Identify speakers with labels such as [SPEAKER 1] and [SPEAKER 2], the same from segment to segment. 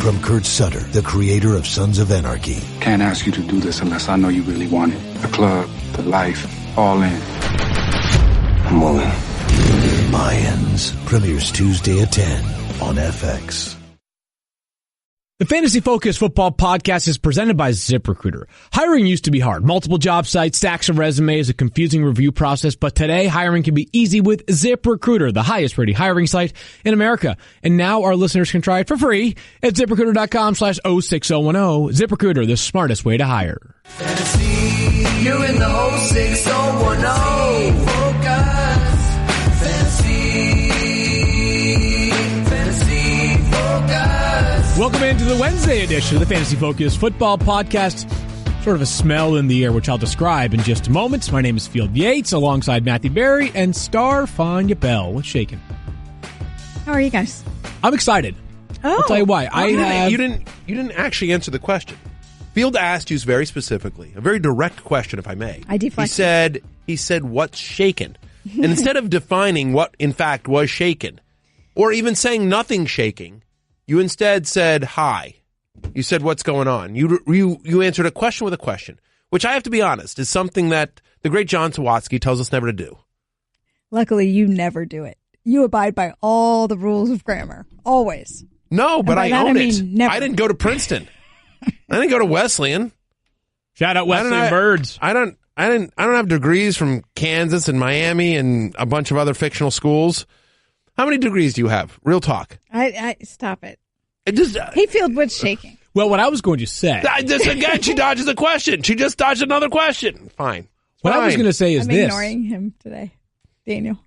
[SPEAKER 1] From Kurt Sutter, the creator of Sons of Anarchy.
[SPEAKER 2] Can't ask you to do this unless I know you really want it. The club, the life, all in. I'm all in.
[SPEAKER 1] Mayans premieres Tuesday at 10 on FX.
[SPEAKER 3] The Fantasy Focus Football Podcast is presented by ZipRecruiter. Hiring used to be hard. Multiple job sites, stacks of resumes, a confusing review process. But today, hiring can be easy with ZipRecruiter, the highest rated hiring site in America. And now our listeners can try it for free at ZipRecruiter.com/06010. ZipRecruiter, the smartest way to hire.
[SPEAKER 4] Fantasy, you're in the 06010. Focus. Fantasy Focus.
[SPEAKER 3] Welcome into the Wednesday edition of the Fantasy Focus Football Podcast. Sort of a smell in the air, which I'll describe in just a moment. My name is Field Yates, alongside Matthew Berry and Stephania Bell. What's shaking?
[SPEAKER 5] How are you guys?
[SPEAKER 3] I'm excited.
[SPEAKER 5] Oh,
[SPEAKER 3] I'll tell you why.
[SPEAKER 6] You didn't actually answer the question. Field asked you very specifically, a very direct question, if I may.
[SPEAKER 5] I deflected.
[SPEAKER 6] He said, what's shaken? And instead of defining what, in fact, was shaken, or even saying nothing shaking, you instead said, hi. You said, what's going on? You answered a question with a question, which I have to be honest, is something that the great John Sawatsky tells us never to do.
[SPEAKER 5] Luckily, you never do it. You abide by all the rules of grammar. Always.
[SPEAKER 6] No, but I own it.
[SPEAKER 5] Never.
[SPEAKER 6] I didn't go to Princeton. I didn't go to Wesleyan.
[SPEAKER 3] Shout out Wesleyan Birds.
[SPEAKER 6] I don't have degrees from Kansas and Miami and a bunch of other fictional schools. How many degrees do you have? Real talk.
[SPEAKER 5] I stop it.
[SPEAKER 6] Hey,
[SPEAKER 5] Field, what's shaking?
[SPEAKER 3] Well, what I was going to say.
[SPEAKER 6] Again, she dodges a question. She just dodged another question. Fine.
[SPEAKER 3] What I was going to say is
[SPEAKER 5] I'm
[SPEAKER 3] this.
[SPEAKER 5] ignoring him today, Daniel.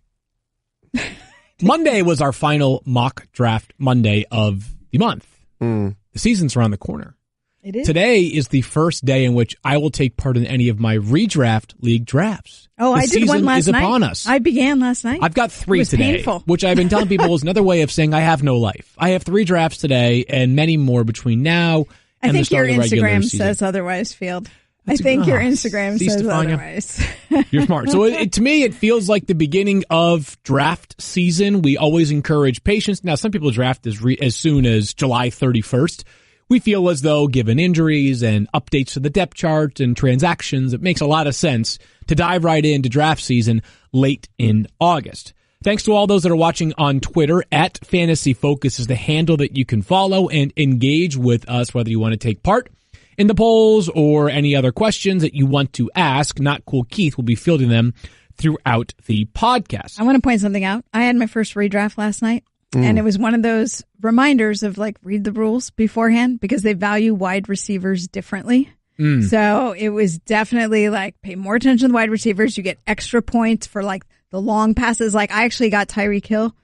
[SPEAKER 3] Monday was our final mock draft Monday of the month. The season's around the corner.
[SPEAKER 5] It is.
[SPEAKER 3] Today is the first day in which I will take part in any of my redraft league drafts.
[SPEAKER 5] Oh, I did one last night.
[SPEAKER 3] The season is upon us.
[SPEAKER 5] I began last night.
[SPEAKER 3] I've got 3 today,
[SPEAKER 5] painful.
[SPEAKER 3] which I've been telling people is another way of saying I have no life. I have 3 drafts today and many more between now and the start of the regular season.
[SPEAKER 5] I think your Instagram says otherwise, Field. I think your Instagram says otherwise.
[SPEAKER 3] You're smart. So to me, it feels like the beginning of draft season. We always encourage patience. Now, some people draft as soon as July 31st. We feel as though, given injuries and updates to the depth chart and transactions, it makes a lot of sense to dive right into draft season late in August. Thanks to all those that are watching on Twitter. At Fantasy Focus is the handle that you can follow and engage with us, whether you want to take part in the polls or any other questions that you want to ask. Not Cool Keith will be fielding them throughout the podcast.
[SPEAKER 5] I want to point something out. I had my first redraft last night. And it was one of those reminders of read the rules beforehand because they value wide receivers differently. So it was definitely pay more attention to the wide receivers. You get extra points for the long passes. I actually got Tyreek Hill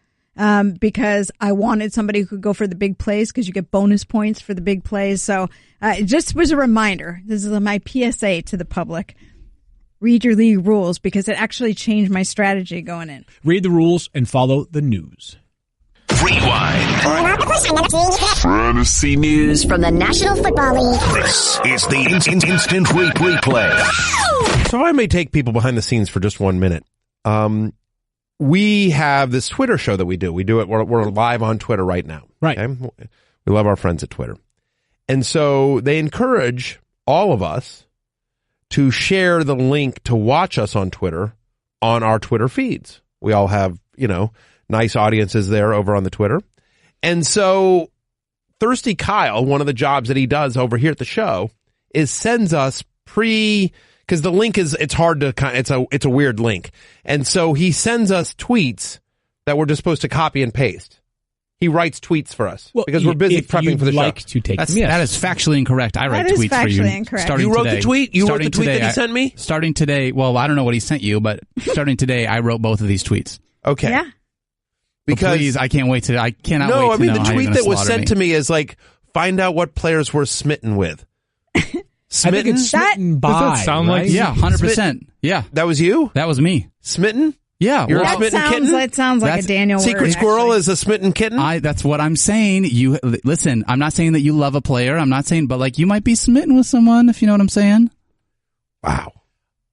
[SPEAKER 5] because I wanted somebody who could go for the big plays because you get bonus points for the big plays. So it just was a reminder. This is my PSA to the public. Read your league rules because it actually changed my strategy going in.
[SPEAKER 3] Read the rules and follow the news.
[SPEAKER 7] Rewind. Fantasy news
[SPEAKER 8] from the National Football League.
[SPEAKER 7] This is the instant replay.
[SPEAKER 6] So I may take people behind the scenes for just 1 minute. We have this Twitter show that we do. We do it. We're live on Twitter right now.
[SPEAKER 3] Right.
[SPEAKER 6] Okay? We love our friends at Twitter. And so they encourage all of us to share the link to watch us on Twitter on our Twitter feeds. We all have, nice audiences there over on the Twitter. And so Thirsty Kyle, one of the jobs that he does over here at the show is sends us because the link it's hard to it's a weird link. And so he sends us tweets that we're just supposed to copy and paste. He writes tweets for us because we're busy prepping for the show.
[SPEAKER 3] To take
[SPEAKER 9] that is factually incorrect. I write tweets for you.
[SPEAKER 5] Incorrect.
[SPEAKER 6] You wrote the tweet? You wrote the tweet that he sent me?
[SPEAKER 9] Starting today, well, I don't know what he sent you, but starting today, I wrote both of these tweets.
[SPEAKER 6] Okay.
[SPEAKER 5] Yeah.
[SPEAKER 9] Because please, I cannot wait to know.
[SPEAKER 6] The tweet that was sent to me is find out what players we're smitten with.
[SPEAKER 3] Smitten? I think it's smitten by.
[SPEAKER 9] Does that sound
[SPEAKER 3] right?
[SPEAKER 9] Yeah, 100%. Yeah.
[SPEAKER 6] That was you?
[SPEAKER 9] That was me.
[SPEAKER 6] Smitten?
[SPEAKER 9] Yeah.
[SPEAKER 6] You're a smitten kitten?
[SPEAKER 5] That sounds like a Daniel
[SPEAKER 6] Secret
[SPEAKER 5] word,
[SPEAKER 6] squirrel is a smitten kitten?
[SPEAKER 9] That's what I'm saying. Listen, I'm not saying that you love a player. I'm not saying, but you might be smitten with someone, if you know what I'm saying.
[SPEAKER 6] Wow.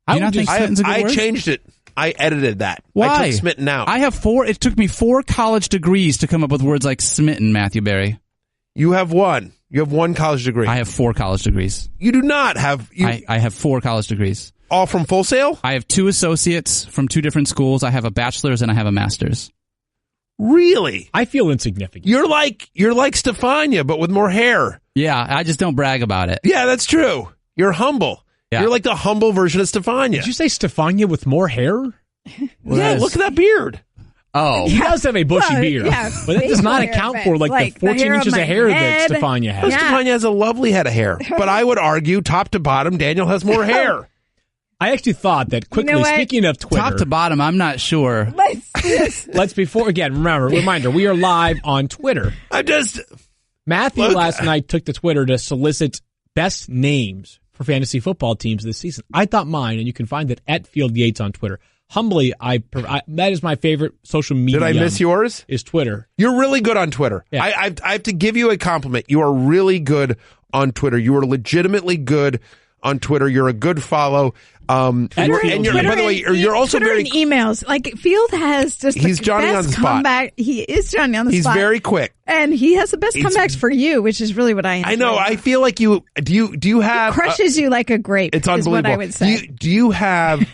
[SPEAKER 9] Do you not think smitten's a good word?
[SPEAKER 6] I changed it. I edited that.
[SPEAKER 9] Why?
[SPEAKER 6] I took smitten out.
[SPEAKER 9] I have 4. It took me 4 college degrees to come up with words like smitten, Matthew Berry.
[SPEAKER 6] You have one. You have one college degree.
[SPEAKER 9] I have 4 college degrees.
[SPEAKER 6] You do not have.
[SPEAKER 9] I have 4 college degrees.
[SPEAKER 6] All from Full Sail?
[SPEAKER 9] I have 2 associates from 2 different schools. I have a bachelor's and I have a master's.
[SPEAKER 6] Really?
[SPEAKER 3] I feel insignificant.
[SPEAKER 6] You're like Stephania, but with more hair.
[SPEAKER 9] Yeah, I just don't brag about it.
[SPEAKER 6] Yeah, that's true. You're humble.
[SPEAKER 9] Yeah.
[SPEAKER 6] You're like the humble version of Stephania.
[SPEAKER 3] Did you say Stephania with more hair?
[SPEAKER 6] Well, yeah, look at that beard.
[SPEAKER 9] Oh.
[SPEAKER 3] He does have a bushy beard.
[SPEAKER 5] Yeah,
[SPEAKER 3] but that does not account for like the 14 inches of hair that Stephania has.
[SPEAKER 6] Well, Stephania has a lovely head of hair. But I would argue, top to bottom, Daniel has more hair.
[SPEAKER 3] I actually thought that quickly, speaking of Twitter.
[SPEAKER 9] Top to bottom, I'm not sure.
[SPEAKER 3] Reminder, we are live on Twitter. Matthew last night took to Twitter to solicit best names for fantasy football teams this season. I thought mine, and you can find it at Field Yates on Twitter. Humbly, that is my favorite social media.
[SPEAKER 6] Did I miss yours?
[SPEAKER 3] Is Twitter.
[SPEAKER 6] You're really good on Twitter. Yeah. I have to give you a compliment. You are really good on Twitter. You are legitimately good on Twitter. You're a good follow. By the way, you're also
[SPEAKER 5] Twitter
[SPEAKER 6] very
[SPEAKER 5] and emails. Like Field has just
[SPEAKER 6] he's Johnny on the spot.
[SPEAKER 5] Comeback. He is Johnny on the spot.
[SPEAKER 6] He's very quick,
[SPEAKER 5] and he has the best comebacks for you, which is really what I enjoy.
[SPEAKER 6] I know. I feel like you do have
[SPEAKER 5] he crushes you like a grape.
[SPEAKER 6] It's unbelievable.
[SPEAKER 5] Is what I would say.
[SPEAKER 6] Do you have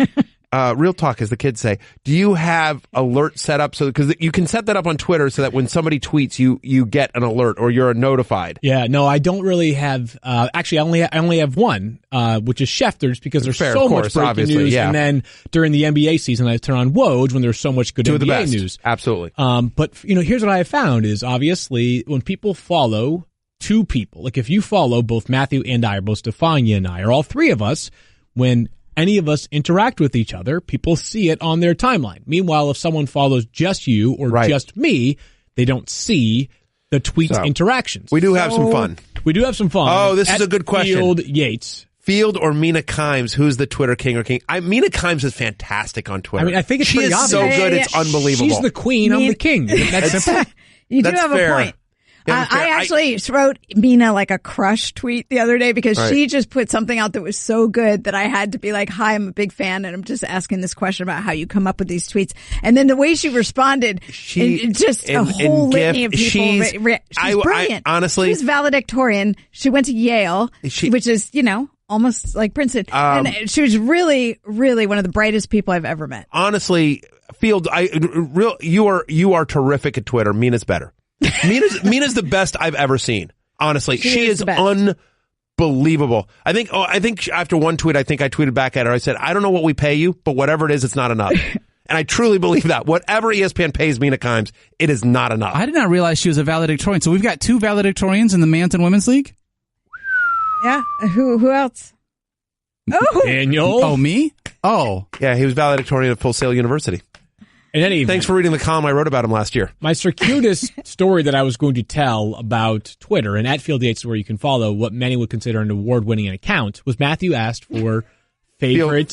[SPEAKER 6] real talk, as the kids say? Do you have alert set up because you can set that up on Twitter so that when somebody tweets, you get an alert or you're notified?
[SPEAKER 3] Yeah, no, I don't really have. Actually, I only have one, which is Schefter's, because there's so much breaking news. Yeah. And then during the NBA season, I turn on Woj when there's so much good NBA news.
[SPEAKER 6] Absolutely.
[SPEAKER 3] But here's what I have found is obviously when people follow 2 people, like if you follow both Matthew and I, or both Stephania and I, or all 3 of us, when any of us interact with each other, people see it on their timeline. Meanwhile, if someone follows just you or just me, they don't see the tweets interactions.
[SPEAKER 6] We do have some fun.
[SPEAKER 3] We do have some fun.
[SPEAKER 6] Oh, this is a good question.
[SPEAKER 3] Field Yates.
[SPEAKER 6] Field or Mina Kimes? Who's the Twitter king or king? Mina Kimes is fantastic on Twitter.
[SPEAKER 3] I mean, I think it's
[SPEAKER 6] she is
[SPEAKER 3] obvious.
[SPEAKER 6] so good. It's unbelievable.
[SPEAKER 3] She's the queen. I'm the king. That's simple.
[SPEAKER 5] You do have
[SPEAKER 6] fair.
[SPEAKER 5] a point. I actually wrote Mina like a crush tweet the other day because she just put something out that was so good that I had to be like, hi, I'm a big fan and I'm just asking this question about how you come up with these tweets. And then the way she responded, a whole litany of people. She's brilliant.
[SPEAKER 6] Honestly.
[SPEAKER 5] She's valedictorian. She went to Yale, which is, almost like Princeton. And she was really, really one of the brightest people I've ever met.
[SPEAKER 6] Honestly, Field, you are terrific at Twitter. Mina's better. Mina's the best I've ever seen. Honestly, she is unbelievable. I think after one tweet, I tweeted back at her. I said, I don't know what we pay you, but whatever it is, it's not enough. And I truly believe that. Whatever ESPN pays Mina Kimes, it is not enough.
[SPEAKER 9] I did not realize she was a valedictorian. So we've got 2 valedictorians in the men's and women's league?
[SPEAKER 5] Yeah. Who else? Oh,
[SPEAKER 3] Daniel.
[SPEAKER 9] Oh, me? Oh.
[SPEAKER 6] Yeah, he was valedictorian at Full Sail University.
[SPEAKER 3] In any event,
[SPEAKER 6] thanks for reading the column I wrote about him last year.
[SPEAKER 3] My circuitous story that I was going to tell about Twitter, and at Field Yates, where you can follow what many would consider an award-winning account, was Matthew asked for favorite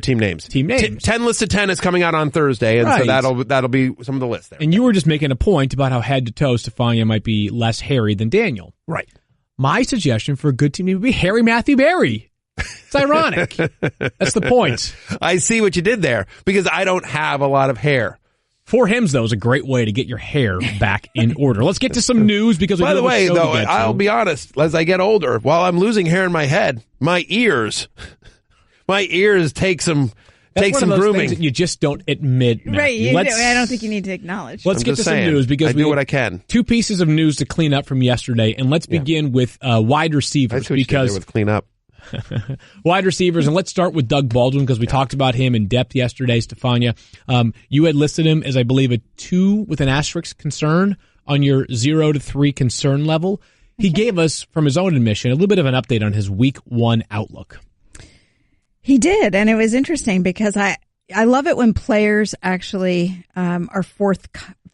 [SPEAKER 6] team names.
[SPEAKER 3] 10
[SPEAKER 6] listed 10 is coming out on Thursday, and so that'll be some of the list there.
[SPEAKER 3] And you were just making a point about how head to toe Stephania might be less hairy than Daniel.
[SPEAKER 6] Right.
[SPEAKER 3] My suggestion for a good team name would be Harry Matthew Barry. It's ironic. That's the point.
[SPEAKER 6] I see what you did there, because I don't have a lot of hair.
[SPEAKER 3] 4 hymns, though, is a great way to get your hair back in order. Let's get to some news, because
[SPEAKER 6] by the way, though, I'll be honest. As I get older, while I'm losing hair in my head, my ears take some grooming.
[SPEAKER 3] That you just don't admit, Matthew.
[SPEAKER 5] Right? I don't think you need to acknowledge.
[SPEAKER 3] Let's get to some news, because
[SPEAKER 6] I do what I can.
[SPEAKER 3] 2 pieces of news to clean up from yesterday, and let's begin with wide receivers.
[SPEAKER 6] I see what you did there with clean up.
[SPEAKER 3] Wide receivers, and let's start with Doug Baldwin, because we talked about him in depth yesterday, Stephania. You had listed him as, I believe, a 2 with an asterisk concern on your 0 to 3 concern level. He gave us, from his own admission, a little bit of an update on his week 1 outlook.
[SPEAKER 5] He did, and it was interesting because I love it when players actually are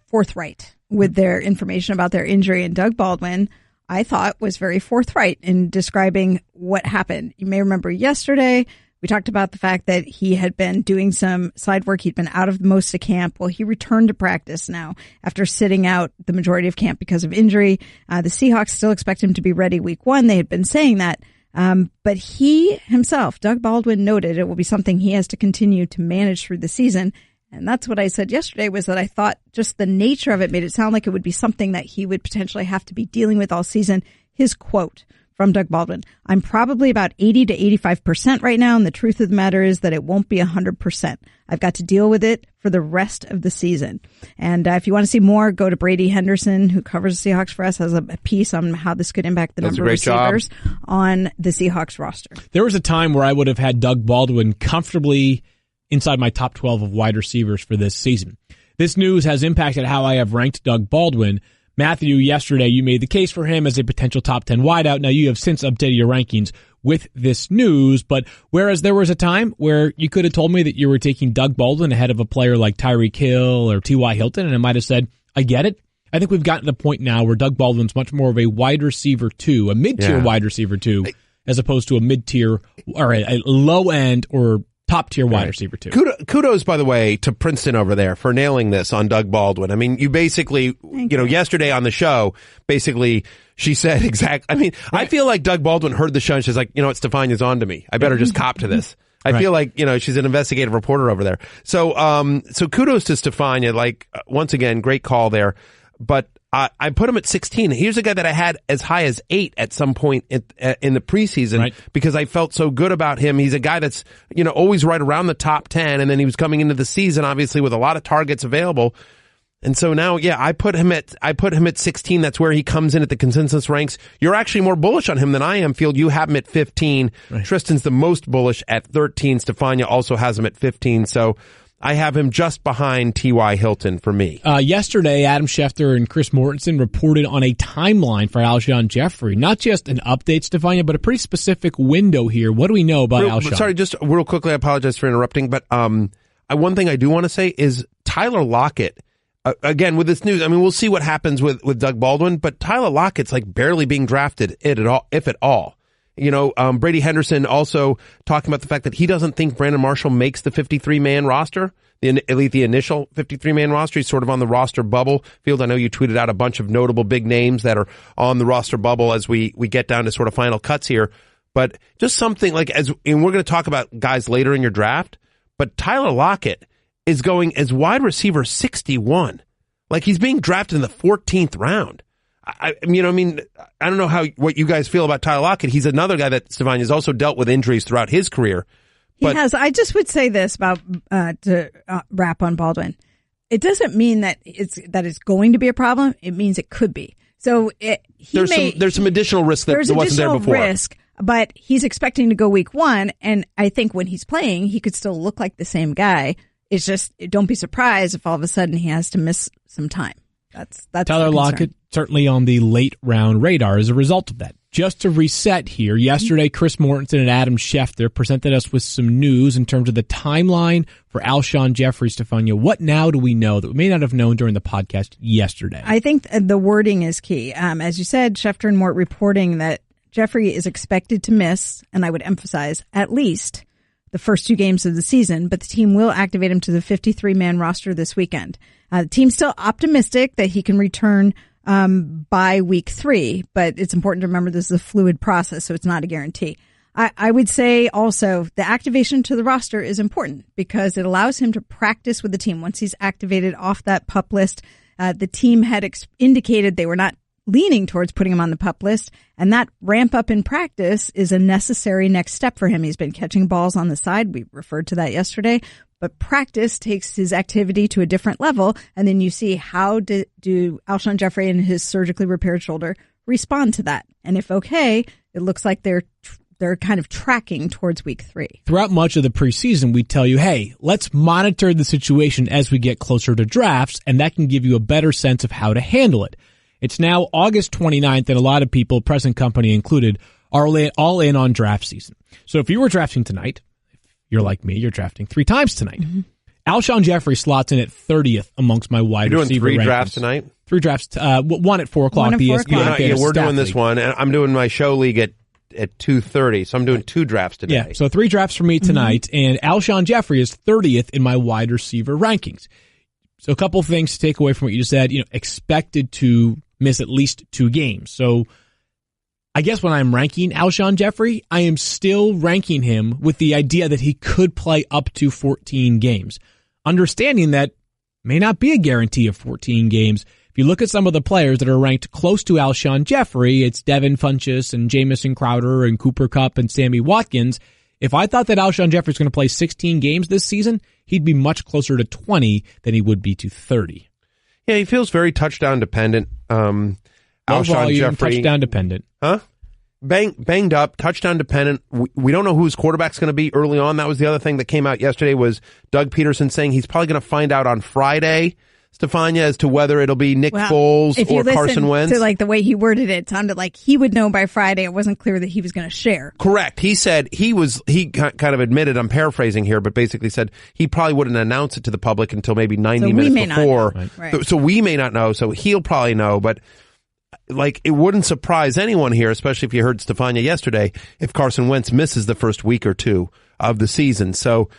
[SPEAKER 5] forthright with their information about their injury. And Doug Baldwin, I thought, was very forthright in describing what happened. You may remember yesterday we talked about the fact that he had been doing some side work. He'd been out of most of camp. Well, he returned to practice now after sitting out the majority of camp because of injury. The Seahawks still expect him to be ready week 1. They had been saying that. But he himself, Doug Baldwin, noted it will be something he has to continue to manage through the season. And that's what I said yesterday, was that I thought just the nature of it made it sound like it would be something that he would potentially have to be dealing with all season. His quote from Doug Baldwin: "I'm probably about 80 to 85% right now, and the truth of the matter is that it won't be 100%. I've got to deal with it for the rest of the season." And if you want to see more, go to Brady Henderson, who covers the Seahawks for us, has a piece on how this could impact the number of receivers on the Seahawks roster.
[SPEAKER 3] There was a time where I would have had Doug Baldwin comfortably inside my top 12 of wide receivers for this season. This news has impacted how I have ranked Doug Baldwin. Matthew, yesterday you made the case for him as a potential top 10 wideout. Now you have since updated your rankings with this news, but whereas there was a time where you could have told me that you were taking Doug Baldwin ahead of a player like Tyreek Hill or T.Y. Hilton, and I might have said, I get it. I think we've gotten to the point now where Doug Baldwin's much more of a wide receiver 2, a mid-tier wide receiver 2, as opposed to a mid-tier or a low-end or top-tier wide receiver 2.
[SPEAKER 6] Kudos, by the way, to Princeton over there for nailing this on Doug Baldwin. I mean, you basically, yesterday on the show, basically, she said I feel like Doug Baldwin heard the show and she's like, you know what, Stephania's on to me. I better just cop to this. I feel like, she's an investigative reporter over there. So kudos to Stephania. Like, once again, great call there. But I put him at 16. Here's a guy that I had as high as 8 at some point in the preseason because I felt so good about him. He's a guy that's, always right around the top 10. And then he was coming into the season, obviously, with a lot of targets available. And so now, I put him at 16. That's where he comes in at the consensus ranks. You're actually more bullish on him than I am, Field. You have him at 15. Right. Tristan's the most bullish at 13. Stephania also has him at 15. So I have him just behind T.Y. Hilton for me.
[SPEAKER 3] Yesterday, Adam Schefter and Chris Mortensen reported on a timeline for Alshon Jeffrey. Not just an update, Stephania, but a pretty specific window here. What do we know about Alshon?
[SPEAKER 6] Sorry, just real quickly, I apologize for interrupting, but one thing I do want to say is Tyler Lockett, again, with this news, I mean, we'll see what happens with Doug Baldwin, but Tyler Lockett's like barely being drafted if at all. Brady Henderson also talking about the fact that he doesn't think Brandon Marshall makes the 53-man roster, at least the initial 53-man roster. He's sort of on the roster bubble. Field, I know you tweeted out a bunch of notable big names that are on the roster bubble as we get down to sort of final cuts here. But just something like, and we're going to talk about guys later in your draft, but Tyler Lockett is going as wide receiver 61. Like, he's being drafted in the 14th round. I don't know what you guys feel about Tyler Lockett. He's another guy that Stephania has also dealt with injuries throughout his career.
[SPEAKER 5] He has. I just would say this about to wrap on Baldwin. It doesn't mean that it's going to be a problem. It means it could be. So
[SPEAKER 6] there's some additional risk that wasn't there before.
[SPEAKER 5] Risk, but he's expecting to go week 1, and I think when he's playing, he could still look like the same guy. It's just, don't be surprised if all of a sudden he has to miss some time. That's
[SPEAKER 3] Tyler Lockett certainly on the late round radar as a result of that. Just to reset here, yesterday Chris Mortensen and Adam Schefter presented us with some news in terms of the timeline for Alshon Jeffrey. Stephania, what now do we know that we may not have known during the podcast yesterday?
[SPEAKER 5] I think the wording is key. As you said, Schefter and Mort reporting that Jeffrey is expected to miss, and I would emphasize at least the first 2 games of the season, but the team will activate him to the 53-man roster this weekend. The team's still optimistic that he can return by week 3, but it's important to remember this is a fluid process, so it's not a guarantee. I would say also the activation to the roster is important because it allows him to practice with the team. Once he's activated off that PUP list, the team had indicated they were not leaning towards putting him on the PUP list, and that ramp up in practice is a necessary next step for him. He's been catching balls on the side. We referred to that yesterday, but practice takes his activity to a different level, and then you see how do Alshon Jeffrey and his surgically repaired shoulder respond to that. And if okay, it looks like they're kind of tracking towards week 3.
[SPEAKER 3] Throughout much of the preseason, we tell you, hey, let's monitor the situation as we get closer to drafts, and that can give you a better sense of how to handle it. It's now August 29th, and a lot of people, present company included, are all in on draft season. So if you were drafting tonight, if you're like me, you're drafting 3 times tonight. Mm-hmm. Alshon Jeffrey slots in at 30th amongst my wide receiver rankings.
[SPEAKER 6] 3 drafts tonight?
[SPEAKER 3] 3 drafts, one at 4 o'clock.
[SPEAKER 6] We're doing this one, and I'm doing my show league at 2:30, so I'm doing 2 drafts today.
[SPEAKER 3] Yeah, so 3 drafts for me tonight, and Alshon Jeffrey is 30th in my wide receiver rankings. So a couple of things to take away from what you just said. Expected to miss at least 2 games. So I guess when I'm ranking Alshon Jeffrey, I am still ranking him with the idea that he could play up to 14 games. understanding that may not be a guarantee of 14 games. If you look at some of the players that are ranked close to Alshon Jeffrey, it's Devin Funchess and Jamison Crowder and Cooper Kupp and Sammy Watkins. If I thought that Alshon Jeffrey was going to play 16 games this season, he'd be much closer to 20 than he would be to 30.
[SPEAKER 6] Yeah, he feels very touchdown dependent. Alshon Jeffrey,
[SPEAKER 3] touchdown dependent.
[SPEAKER 6] Huh? Banged up, touchdown dependent. We don't know who his quarterback's going to be early on. That was the other thing that came out yesterday was Doug Peterson saying he's probably going to find out on Friday, Stephania, as to whether it'll be Nick Foles or Carson Wentz.
[SPEAKER 5] To like the way he worded it, sounded like he would know by Friday. It wasn't clear that he was going to share.
[SPEAKER 6] Correct. He said he kind of admitted, I'm paraphrasing here, but basically said he probably wouldn't announce it to the public until maybe 90 minutes before.
[SPEAKER 5] Right.
[SPEAKER 6] So we may not know. So he'll probably know, but like it wouldn't surprise anyone here, especially if you heard Stephania yesterday, if Carson Wentz misses the first week or two of the season. So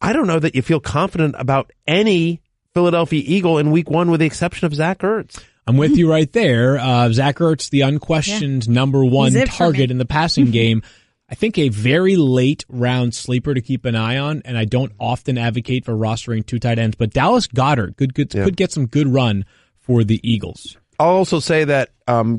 [SPEAKER 6] I don't know that you feel confident about any Philadelphia Eagle in week one with the exception of Zach Ertz.
[SPEAKER 3] I'm with you right there. Zach Ertz, the unquestioned number one target in the passing game. I think a very late round sleeper to keep an eye on, and I don't often advocate for rostering two tight ends, but Dallas Goedert could get some good run for the Eagles.
[SPEAKER 6] I'll also say that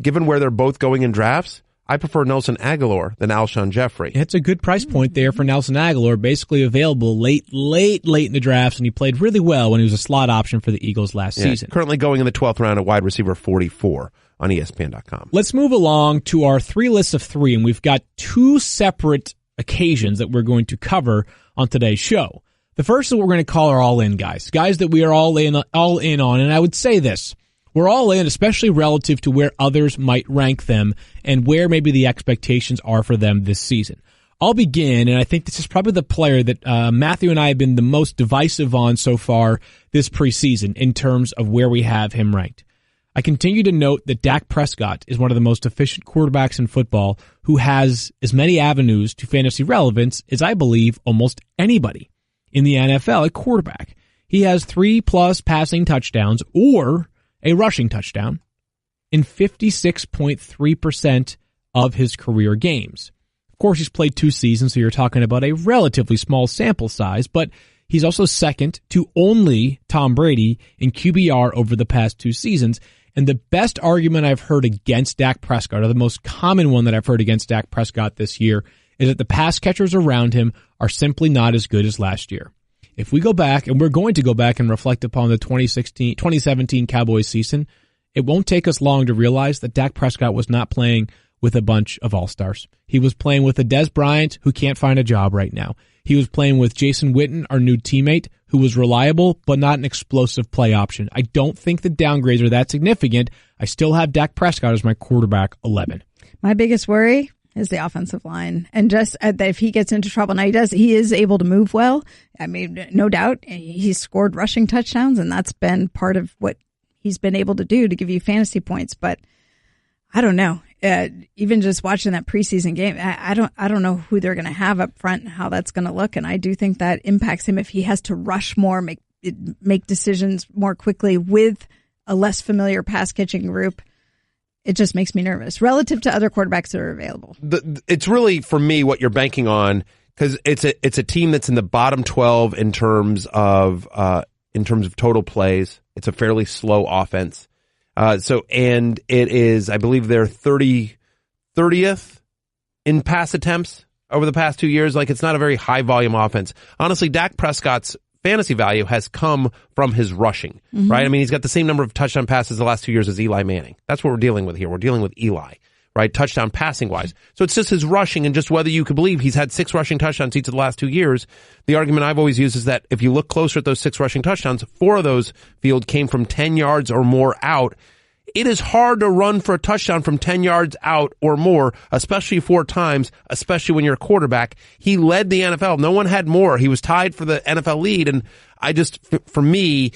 [SPEAKER 6] given where they're both going in drafts, I prefer Nelson Aguilar than Alshon Jeffrey.
[SPEAKER 3] It's a good price point there for Nelson Aguilar, basically available late in the drafts, and he played really well when he was a slot option for the Eagles last season.
[SPEAKER 6] Currently going in the 12th round at wide receiver 44 on ESPN.com.
[SPEAKER 3] Let's move along to our three lists of three, and we've got two separate occasions that we're going to cover on today's show. The first is what we're going to call our all-in guys that we are all in on, and I would say this. We're all in, especially relative to where others might rank them and where maybe the expectations are for them this season. I'll begin, and I think this is probably the player that Matthew and I have been the most divisive on so far this preseason in terms of where we have him ranked. I continue to note that Dak Prescott is one of the most efficient quarterbacks in football who has as many avenues to fantasy relevance as I believe almost anybody in the NFL at quarterback. He has 3+ passing touchdowns or a rushing touchdown in 56.3% of his career games. Of course, he's played 2 seasons, so you're talking about a relatively small sample size, but he's also second to only Tom Brady in QBR over the past 2 seasons. And the best argument I've heard against Dak Prescott, or the most common one that I've heard against Dak Prescott this year, is that the pass catchers around him are simply not as good as last year. If we go back, and we're going to go back and reflect upon the 2017 Cowboys season, it won't take us long to realize that Dak Prescott was not playing with a bunch of all-stars. He was playing with a Dez Bryant who can't find a job right now. He was playing with Jason Witten, our new teammate, who was reliable but not an explosive play option. I don't think the downgrades are that significant. I still have Dak Prescott as my quarterback 11.
[SPEAKER 5] My biggest worry is the offensive line. And just that if he gets into trouble, now he is able to move well. I mean, no doubt he's scored rushing touchdowns, and that's been part of what he's been able to do to give you fantasy points. But I don't know. Even just watching that preseason game, I don't know who they're going to have up front and how that's going to look. And I do think that impacts him if he has to rush more, make decisions more quickly with a less familiar pass catching group. It just makes me nervous relative to other quarterbacks that are available.
[SPEAKER 6] It's really, for me, what you're banking on, because it's a team that's in the bottom 12 in terms of total plays. It's a fairly slow offense. And it is, I believe they're 30th in pass attempts over the past 2 years. Like, it's not a very high volume offense. Honestly, Dak Prescott's fantasy value has come from his rushing, right? I mean, he's got the same number of touchdown passes the last 2 years as Eli Manning. That's what we're dealing with here. We're dealing with Eli, right? Touchdown passing wise. So it's just his rushing, and just whether you can believe he's had 6 rushing touchdowns each of the last 2 years. The argument I've always used is that if you look closer at those 6 rushing touchdowns, 4 of those field came from 10 yards or more out. It is hard to run for a touchdown from 10 yards out or more, especially 4 times, especially when you're a quarterback. He led the NFL. No one had more. He was tied for the NFL lead. And for me,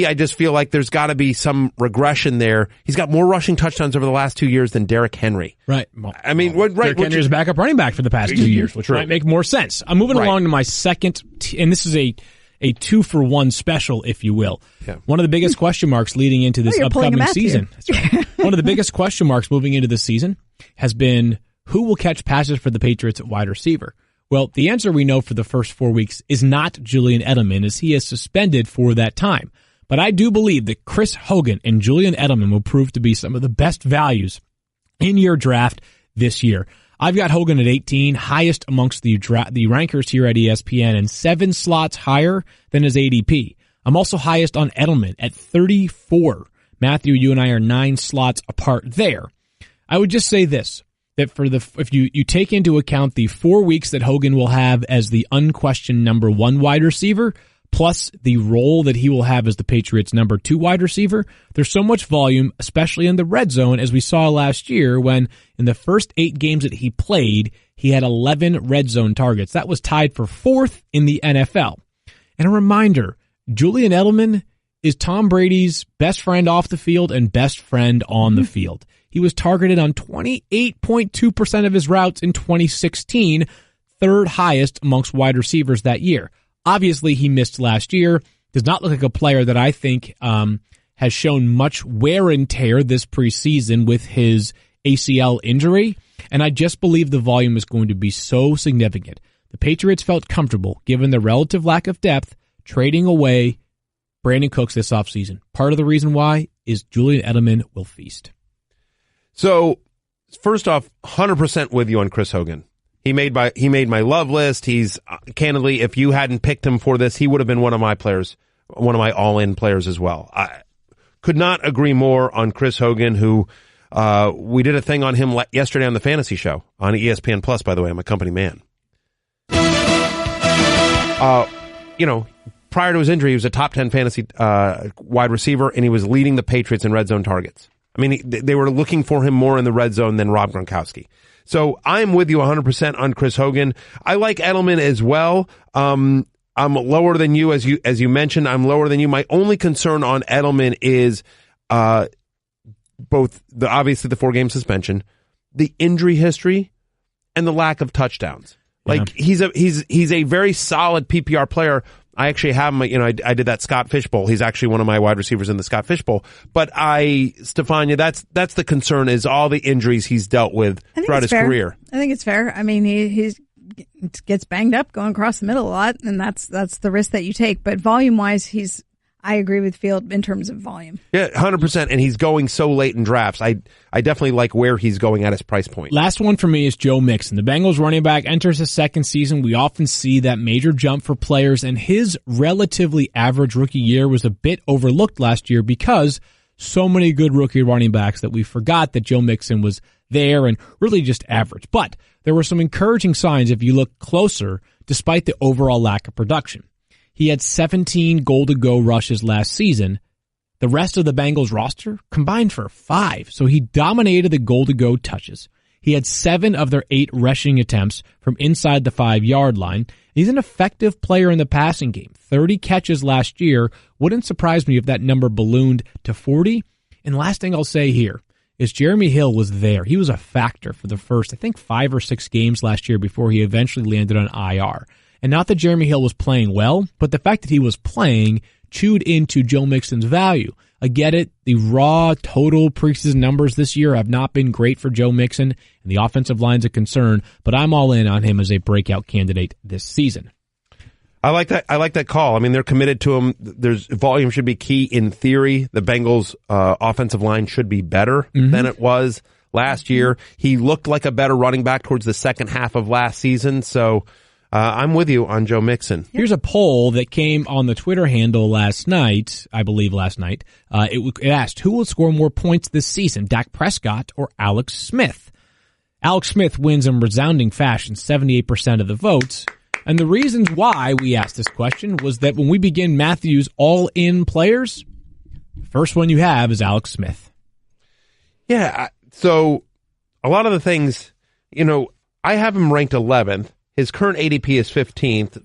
[SPEAKER 6] I just feel like there's got to be some regression there. He's got more rushing touchdowns over the last 2 years than Derrick Henry.
[SPEAKER 3] Right.
[SPEAKER 6] I mean,
[SPEAKER 3] Derrick Henry is backup running back for the past 2 years, which might make more sense. I'm moving along to my second, and this is a 2-for-1 special, if you will. Yeah. One of the biggest question marks leading into this upcoming season. That's right. One of the biggest question marks moving into this season has been who will catch passes for the Patriots at wide receiver. Well, the answer we know for the first 4 weeks is not Julian Edelman, as he is suspended for that time. But I do believe that Chris Hogan and Julian Edelman will prove to be some of the best values in your draft this year. I've got Hogan at 18, highest amongst the rankers here at ESPN, and 7 slots higher than his ADP. I'm also highest on Edelman at 34. Matthew, you and I are 9 slots apart there. I would just say this, that if you take into account the 4 weeks that Hogan will have as the unquestioned number 1 wide receiver, plus the role that he will have as the Patriots' number 2 wide receiver, there's so much volume, especially in the red zone, as we saw last year when in the first 8 games that he played, he had 11 red zone targets. That was tied for 4th in the NFL. And a reminder, Julian Edelman is Tom Brady's best friend off the field and best friend on the field. He was targeted on 28.2% of his routes in 2016, 3rd highest amongst wide receivers that year. Obviously, he missed last year. Does not look like a player that I think has shown much wear and tear this preseason with his ACL injury. And I just believe the volume is going to be so significant. The Patriots felt comfortable, given the relative lack of depth, trading away Brandon Cooks this offseason. Part of the reason why is Julian Edelman will feast.
[SPEAKER 6] So, first off, 100% with you on Chris Hogan. He made my love list. He's candidly, if you hadn't picked him for this, he would have been one of my players, one of my all-in players as well. I could not agree more on Chris Hogan, who we did a thing on him yesterday on the Fantasy Show on ESPN Plus. By the way, I'm a company man. Prior to his injury, he was a top 10 fantasy wide receiver, and he was leading the Patriots in red zone targets. I mean, they were looking for him more in the red zone than Rob Gronkowski. So I'm with you 100% on Chris Hogan. I like Edelman as well. I'm lower than you, as you mentioned. I'm lower than you. My only concern on Edelman is both obviously the 4-game suspension, the injury history, and the lack of touchdowns. Like he's a very solid PPR player. I actually have him, I did that Scott Fishbowl. He's actually one of my wide receivers in the Scott Fishbowl. But Stephania, that's the concern, is all the injuries he's dealt with throughout his career. I
[SPEAKER 5] think it's fair. I mean, he gets banged up going across the middle a lot, and that's the risk that you take. But volume-wise, I agree with Field in terms of volume.
[SPEAKER 6] Yeah, 100%. And he's going so late in drafts. I definitely like where he's going at his price point.
[SPEAKER 3] Last one for me is Joe Mixon. The Bengals running back enters his 2nd season. We often see that major jump for players, and his relatively average rookie year was a bit overlooked last year because so many good rookie running backs that we forgot that Joe Mixon was there and really just average. But there were some encouraging signs if you look closer, despite the overall lack of production. He had 17 goal-to-go rushes last season. The rest of the Bengals roster combined for 5, so he dominated the goal-to-go touches. He had 7 of their 8 rushing attempts from inside the 5-yard line. He's an effective player in the passing game. 30 catches last year. Wouldn't surprise me if that number ballooned to 40. And last thing I'll say here is Jeremy Hill was there. He was a factor for the first, 5 or 6 games last year before he eventually landed on IR. And not that Jeremy Hill was playing well, but the fact that he was playing chewed into Joe Mixon's value. I get it. The raw total preseason numbers this year have not been great for Joe Mixon, and the offensive line's a concern, but I'm all in on him as a breakout candidate this season.
[SPEAKER 6] I like that call. I mean, they're committed to him. Volume should be key in theory. The Bengals offensive line should be better than it was last year. He looked like a better running back towards the second half of last season, so I'm with you on Joe Mixon.
[SPEAKER 3] Here's a poll that came on the Twitter handle last night, I believe last night. It asked, who will score more points this season, Dak Prescott or Alex Smith? Alex Smith wins in resounding fashion, 78% of the votes. And the reasons why we asked this question was that when we begin Matthew's all-in players, the first one you have is Alex Smith.
[SPEAKER 6] Yeah, so a lot of the things, I have him ranked 11th. His current ADP is 15th.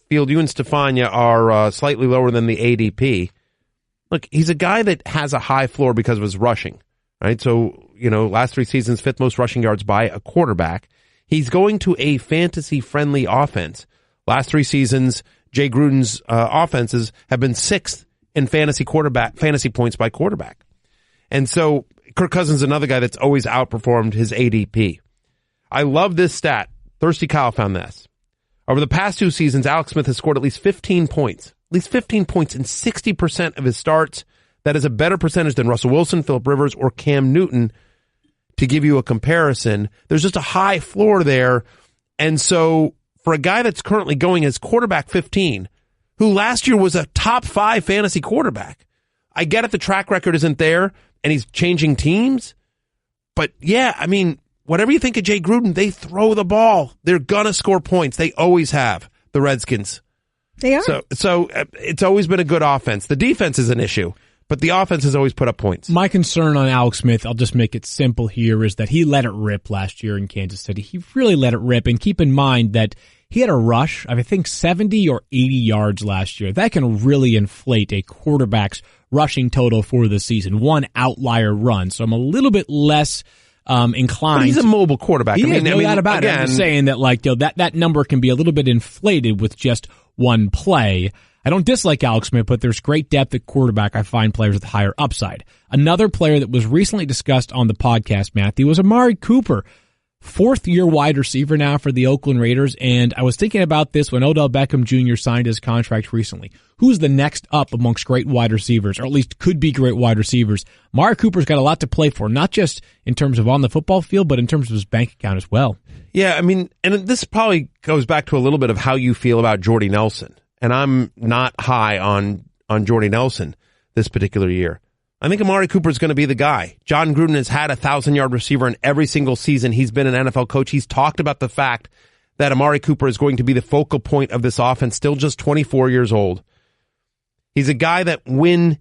[SPEAKER 6] Field, you and Stephania are slightly lower than the ADP. Look, he's a guy that has a high floor because of his rushing, right? So, last 3 seasons, 5th most rushing yards by a quarterback. He's going to a fantasy-friendly offense. Last 3 seasons, Jay Gruden's offenses have been 6th in fantasy points by quarterback. And so Kirk Cousins is another guy that's always outperformed his ADP. I love this stat. Thirsty Kyle found this. Over the past 2 seasons, Alex Smith has scored at least 15 points. At least 15 points in 60% of his starts. That is a better percentage than Russell Wilson, Phillip Rivers, or Cam Newton. To give you a comparison, there's just a high floor there. And so for a guy that's currently going as quarterback 15, who last year was a top 5 fantasy quarterback, I get it, the track record isn't there and he's changing teams. But yeah, I mean, whatever you think of Jay Gruden, they throw the ball. They're going to score points. They always have, the Redskins.
[SPEAKER 5] They are.
[SPEAKER 6] So it's always been a good offense. The defense is an issue, but the offense has always put up points.
[SPEAKER 3] My concern on Alex Smith, I'll just make it simple here, is that he let it rip last year in Kansas City. He really let it rip. And keep in mind that he had a rush of, I think, 70 or 80 yards last year. That can really inflate a quarterback's rushing total for the season. One outlier run. So I'm a little bit less inclined.
[SPEAKER 6] But he's a mobile quarterback.
[SPEAKER 3] No doubt about it. I'm just saying that, like, that number can be a little bit inflated with just one play. I don't dislike Alex Smith, but there's great depth at quarterback. I find players with higher upside. Another player that was recently discussed on the podcast, Matthew, was Amari Cooper. 4th-year wide receiver now for the Oakland Raiders, and I was thinking about this when Odell Beckham Jr. signed his contract recently. Who's the next up amongst great wide receivers, or at least could be great wide receivers? Amari Cooper's got a lot to play for, not just in terms of on the football field, but in terms of his bank account as well.
[SPEAKER 6] Yeah, I mean, and this probably goes back to a little bit of how you feel about Jordy Nelson. And I'm not high on Jordy Nelson this particular year. I think Amari Cooper is going to be the guy. John Gruden has had a 1,000-yard receiver in every single season he's been an NFL coach. He's talked about the fact that Amari Cooper is going to be the focal point of this offense, still just 24 years old. He's a guy that when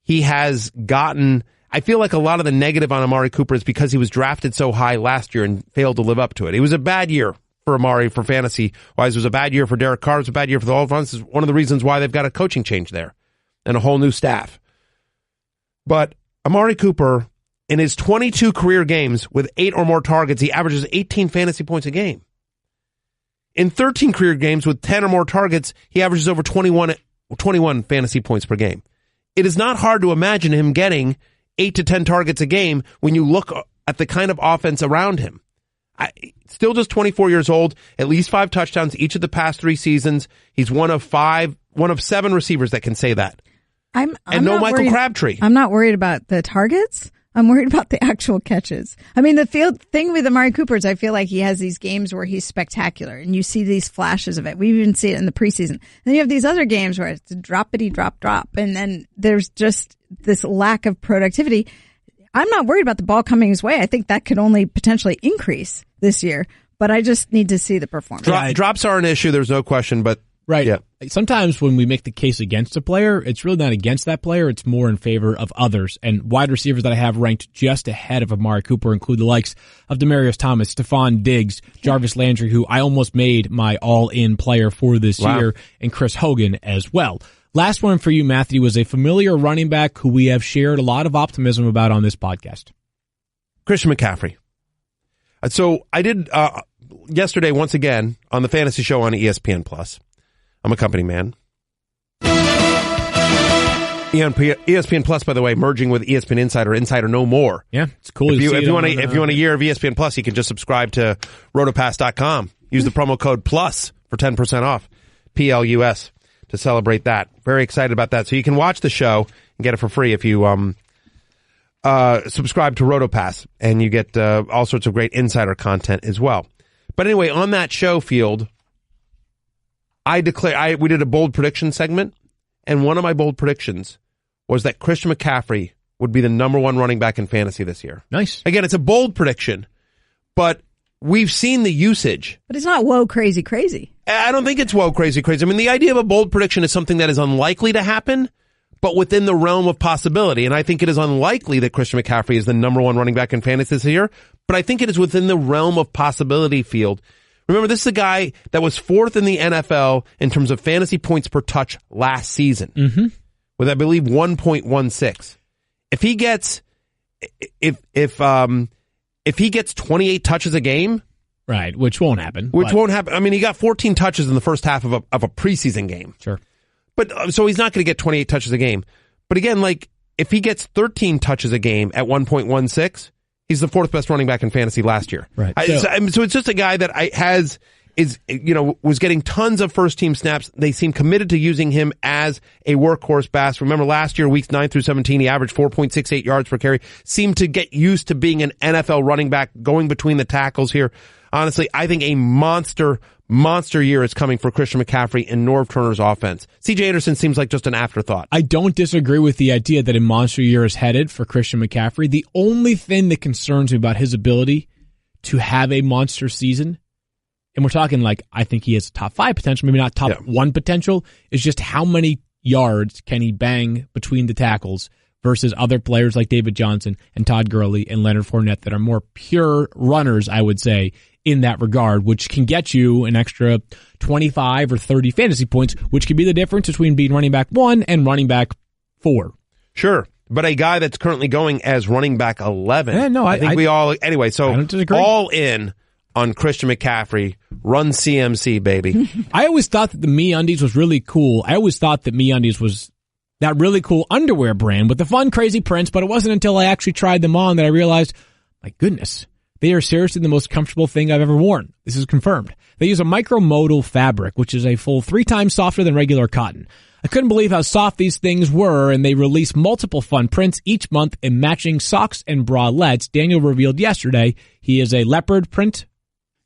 [SPEAKER 6] he has gotten, I feel like a lot of the negative on Amari Cooper is because he was drafted so high last year and failed to live up to it. It was a bad year for Amari for fantasy-wise. It was a bad year for Derek Carr. It was a bad year for the offense. It's one of the reasons why they've got a coaching change there and a whole new staff. But Amari Cooper, in his 22 career games with 8 or more targets, he averages 18 fantasy points a game. In 13 career games with 10 or more targets, he averages over 21 fantasy points per game. It is not hard to imagine him getting 8 to 10 targets a game when you look at the kind of offense around him. Still just 24 years old, at least 5 touchdowns each of the past 3 seasons. He's one of 7 receivers that can say that.
[SPEAKER 5] I'm
[SPEAKER 6] no Michael Crabtree.
[SPEAKER 5] I'm not worried about the targets. I'm worried about the actual catches. I mean, the field thing with Amari Cooper is I feel like he has these games where he's spectacular and you see these flashes of it. We even see it in the preseason. Then you have these other games where it's droppity drop. And then there's just this lack of productivity. I'm not worried about the ball coming his way. I think that could only potentially increase this year, but I just need to see the performance.
[SPEAKER 6] Drops are an issue. There's no question, but
[SPEAKER 3] right.
[SPEAKER 6] Yeah.
[SPEAKER 3] Sometimes when we make the case against a player, it's really not against that player. It's more in favor of others. And wide receivers that I have ranked just ahead of Amari Cooper include the likes of Demaryius Thomas, Stephon Diggs, Jarvis Landry, who I almost made my all-in player for this year, and Chris Hogan as well. Last one for you, Matthew, was a familiar running back who we have shared a lot of optimism about on this podcast.
[SPEAKER 6] Christian McCaffrey. So I did yesterday, once again, on the fantasy show on ESPN+. I'm a company man. ESPN Plus, by the way, merging with ESPN Insider no more.
[SPEAKER 3] Yeah, it's cool.
[SPEAKER 6] If you want a year of ESPN Plus, you can just subscribe to rotopass.com. Use the promo code PLUS for 10% off. PLUS to celebrate that. Very excited about that. So you can watch the show and get it for free if you subscribe to RotoPass, and you get all sorts of great insider content as well. But anyway, on that show, Field, we did a bold prediction segment, and one of my bold predictions was that Christian McCaffrey would be the number 1 running back in fantasy this year.
[SPEAKER 3] Nice.
[SPEAKER 6] Again, it's a bold prediction, but we've seen the usage.
[SPEAKER 5] But it's not whoa, crazy.
[SPEAKER 6] I don't think it's whoa, crazy. I mean, the idea of a bold prediction is something that is unlikely to happen, but within the realm of possibility. And I think it is unlikely that Christian McCaffrey is the number 1 running back in fantasy this year, but I think it is within the realm of possibility, Field. Remember, this is a guy that was 4th in the NFL in terms of fantasy points per touch last season, with, I believe, 1.16. If he gets 28 touches a game,
[SPEAKER 3] right, which won't happen.
[SPEAKER 6] I mean, he got 14 touches in the first half of a preseason game.
[SPEAKER 3] Sure.
[SPEAKER 6] But so he's not going to get 28 touches a game. But again, like, if he gets 13 touches a game at 1.16, He's the 4th best running back in fantasy last year.
[SPEAKER 3] Right.
[SPEAKER 6] So it's just a guy that was getting tons of first team snaps. They seem committed to using him as a workhorse bass. Remember last year, weeks 9 through 17, he averaged 4.68 yards per carry. Seemed to get used to being an NFL running back, going between the tackles here. Honestly, I think a monster year is coming for Christian McCaffrey and Norv Turner's offense. C.J. Anderson seems like just an afterthought.
[SPEAKER 3] I don't disagree with the idea that a monster year is headed for Christian McCaffrey. The only thing that concerns me about his ability to have a monster season, and we're talking like I think he has top 5 potential, maybe not top 1 potential, is just how many yards can he bang between the tackles versus other players like David Johnson and Todd Gurley and Leonard Fournette that are more pure runners, I would say, in that regard, which can get you an extra 25 or 30 fantasy points, which could be the difference between being running back 1 and running back 4.
[SPEAKER 6] Sure. But a guy that's currently going as running back 11.
[SPEAKER 3] Yeah,
[SPEAKER 6] I think we all, anyway, so
[SPEAKER 3] I don't disagree.
[SPEAKER 6] All in on Christian McCaffrey. Run CMC, baby.
[SPEAKER 3] I always thought that the MeUndies was really cool. I always thought that MeUndies was that really cool underwear brand with the fun, crazy prints, but it wasn't until I actually tried them on that I realized, my goodness, they are seriously the most comfortable thing I've ever worn. This is confirmed. They use a micromodal fabric, which is a full 3 times softer than regular cotton. I couldn't believe how soft these things were, and they release multiple fun prints each month in matching socks and bralettes. Daniel revealed yesterday he is a leopard print.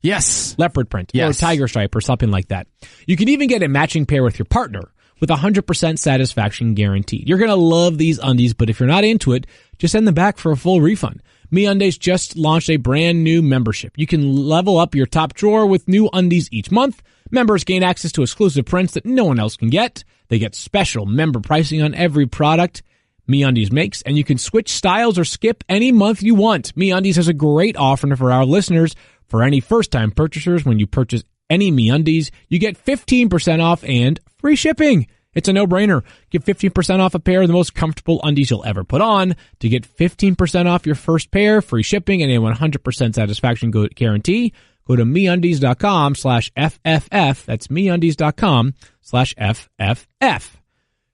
[SPEAKER 9] Yes.
[SPEAKER 3] Leopard print.
[SPEAKER 9] Yes.
[SPEAKER 3] Or tiger stripe or something like that. You can even get a matching pair with your partner with 100% satisfaction guaranteed. You're going to love these undies, but if you're not into it, just send them back for a full refund. MeUndies just launched a brand new membership. You can level up your top drawer with new undies each month. Members gain access to exclusive prints that no one else can get. They get special member pricing on every product MeUndies makes, and you can switch styles or skip any month you want. MeUndies has a great offer for our listeners. For any first-time purchasers, when you purchase any MeUndies, you get 15% off and free shipping. It's a no-brainer. Get 15% off a pair of the most comfortable undies you'll ever put on. To get 15% off your first pair, free shipping, and a 100% satisfaction guarantee, go to MeUndies.com/FFF. That's MeUndies.com/FFF.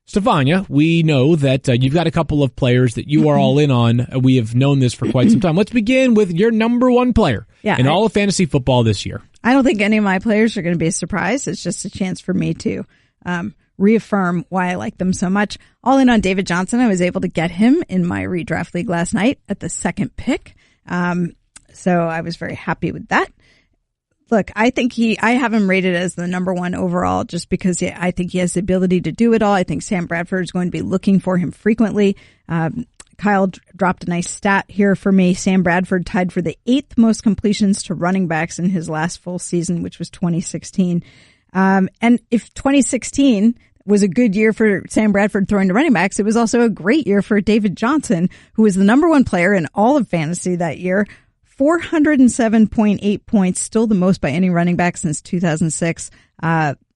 [SPEAKER 3] Stefania, we know that you've got a couple of players that you are all in on. We have known this for quite some time. Let's begin with your number 1 player in all of fantasy football this year.
[SPEAKER 5] I don't think any of my players are going to be a surprise. It's just a chance for me to reaffirm why I like them so much. All in on David Johnson. I was able to get him in my redraft league last night at the 2nd pick. So I was very happy with that. Look, I have him rated as the number 1 overall just because I think he has the ability to do it all. I think Sam Bradford is going to be looking for him frequently. Kyle dropped a nice stat here for me. Sam Bradford tied for the 8th most completions to running backs in his last full season, which was 2016. And if 2016 was a good year for Sam Bradford throwing to running backs, it was also a great year for David Johnson, who was the number 1 player in all of fantasy that year. 407.8 points, still the most by any running back since 2006.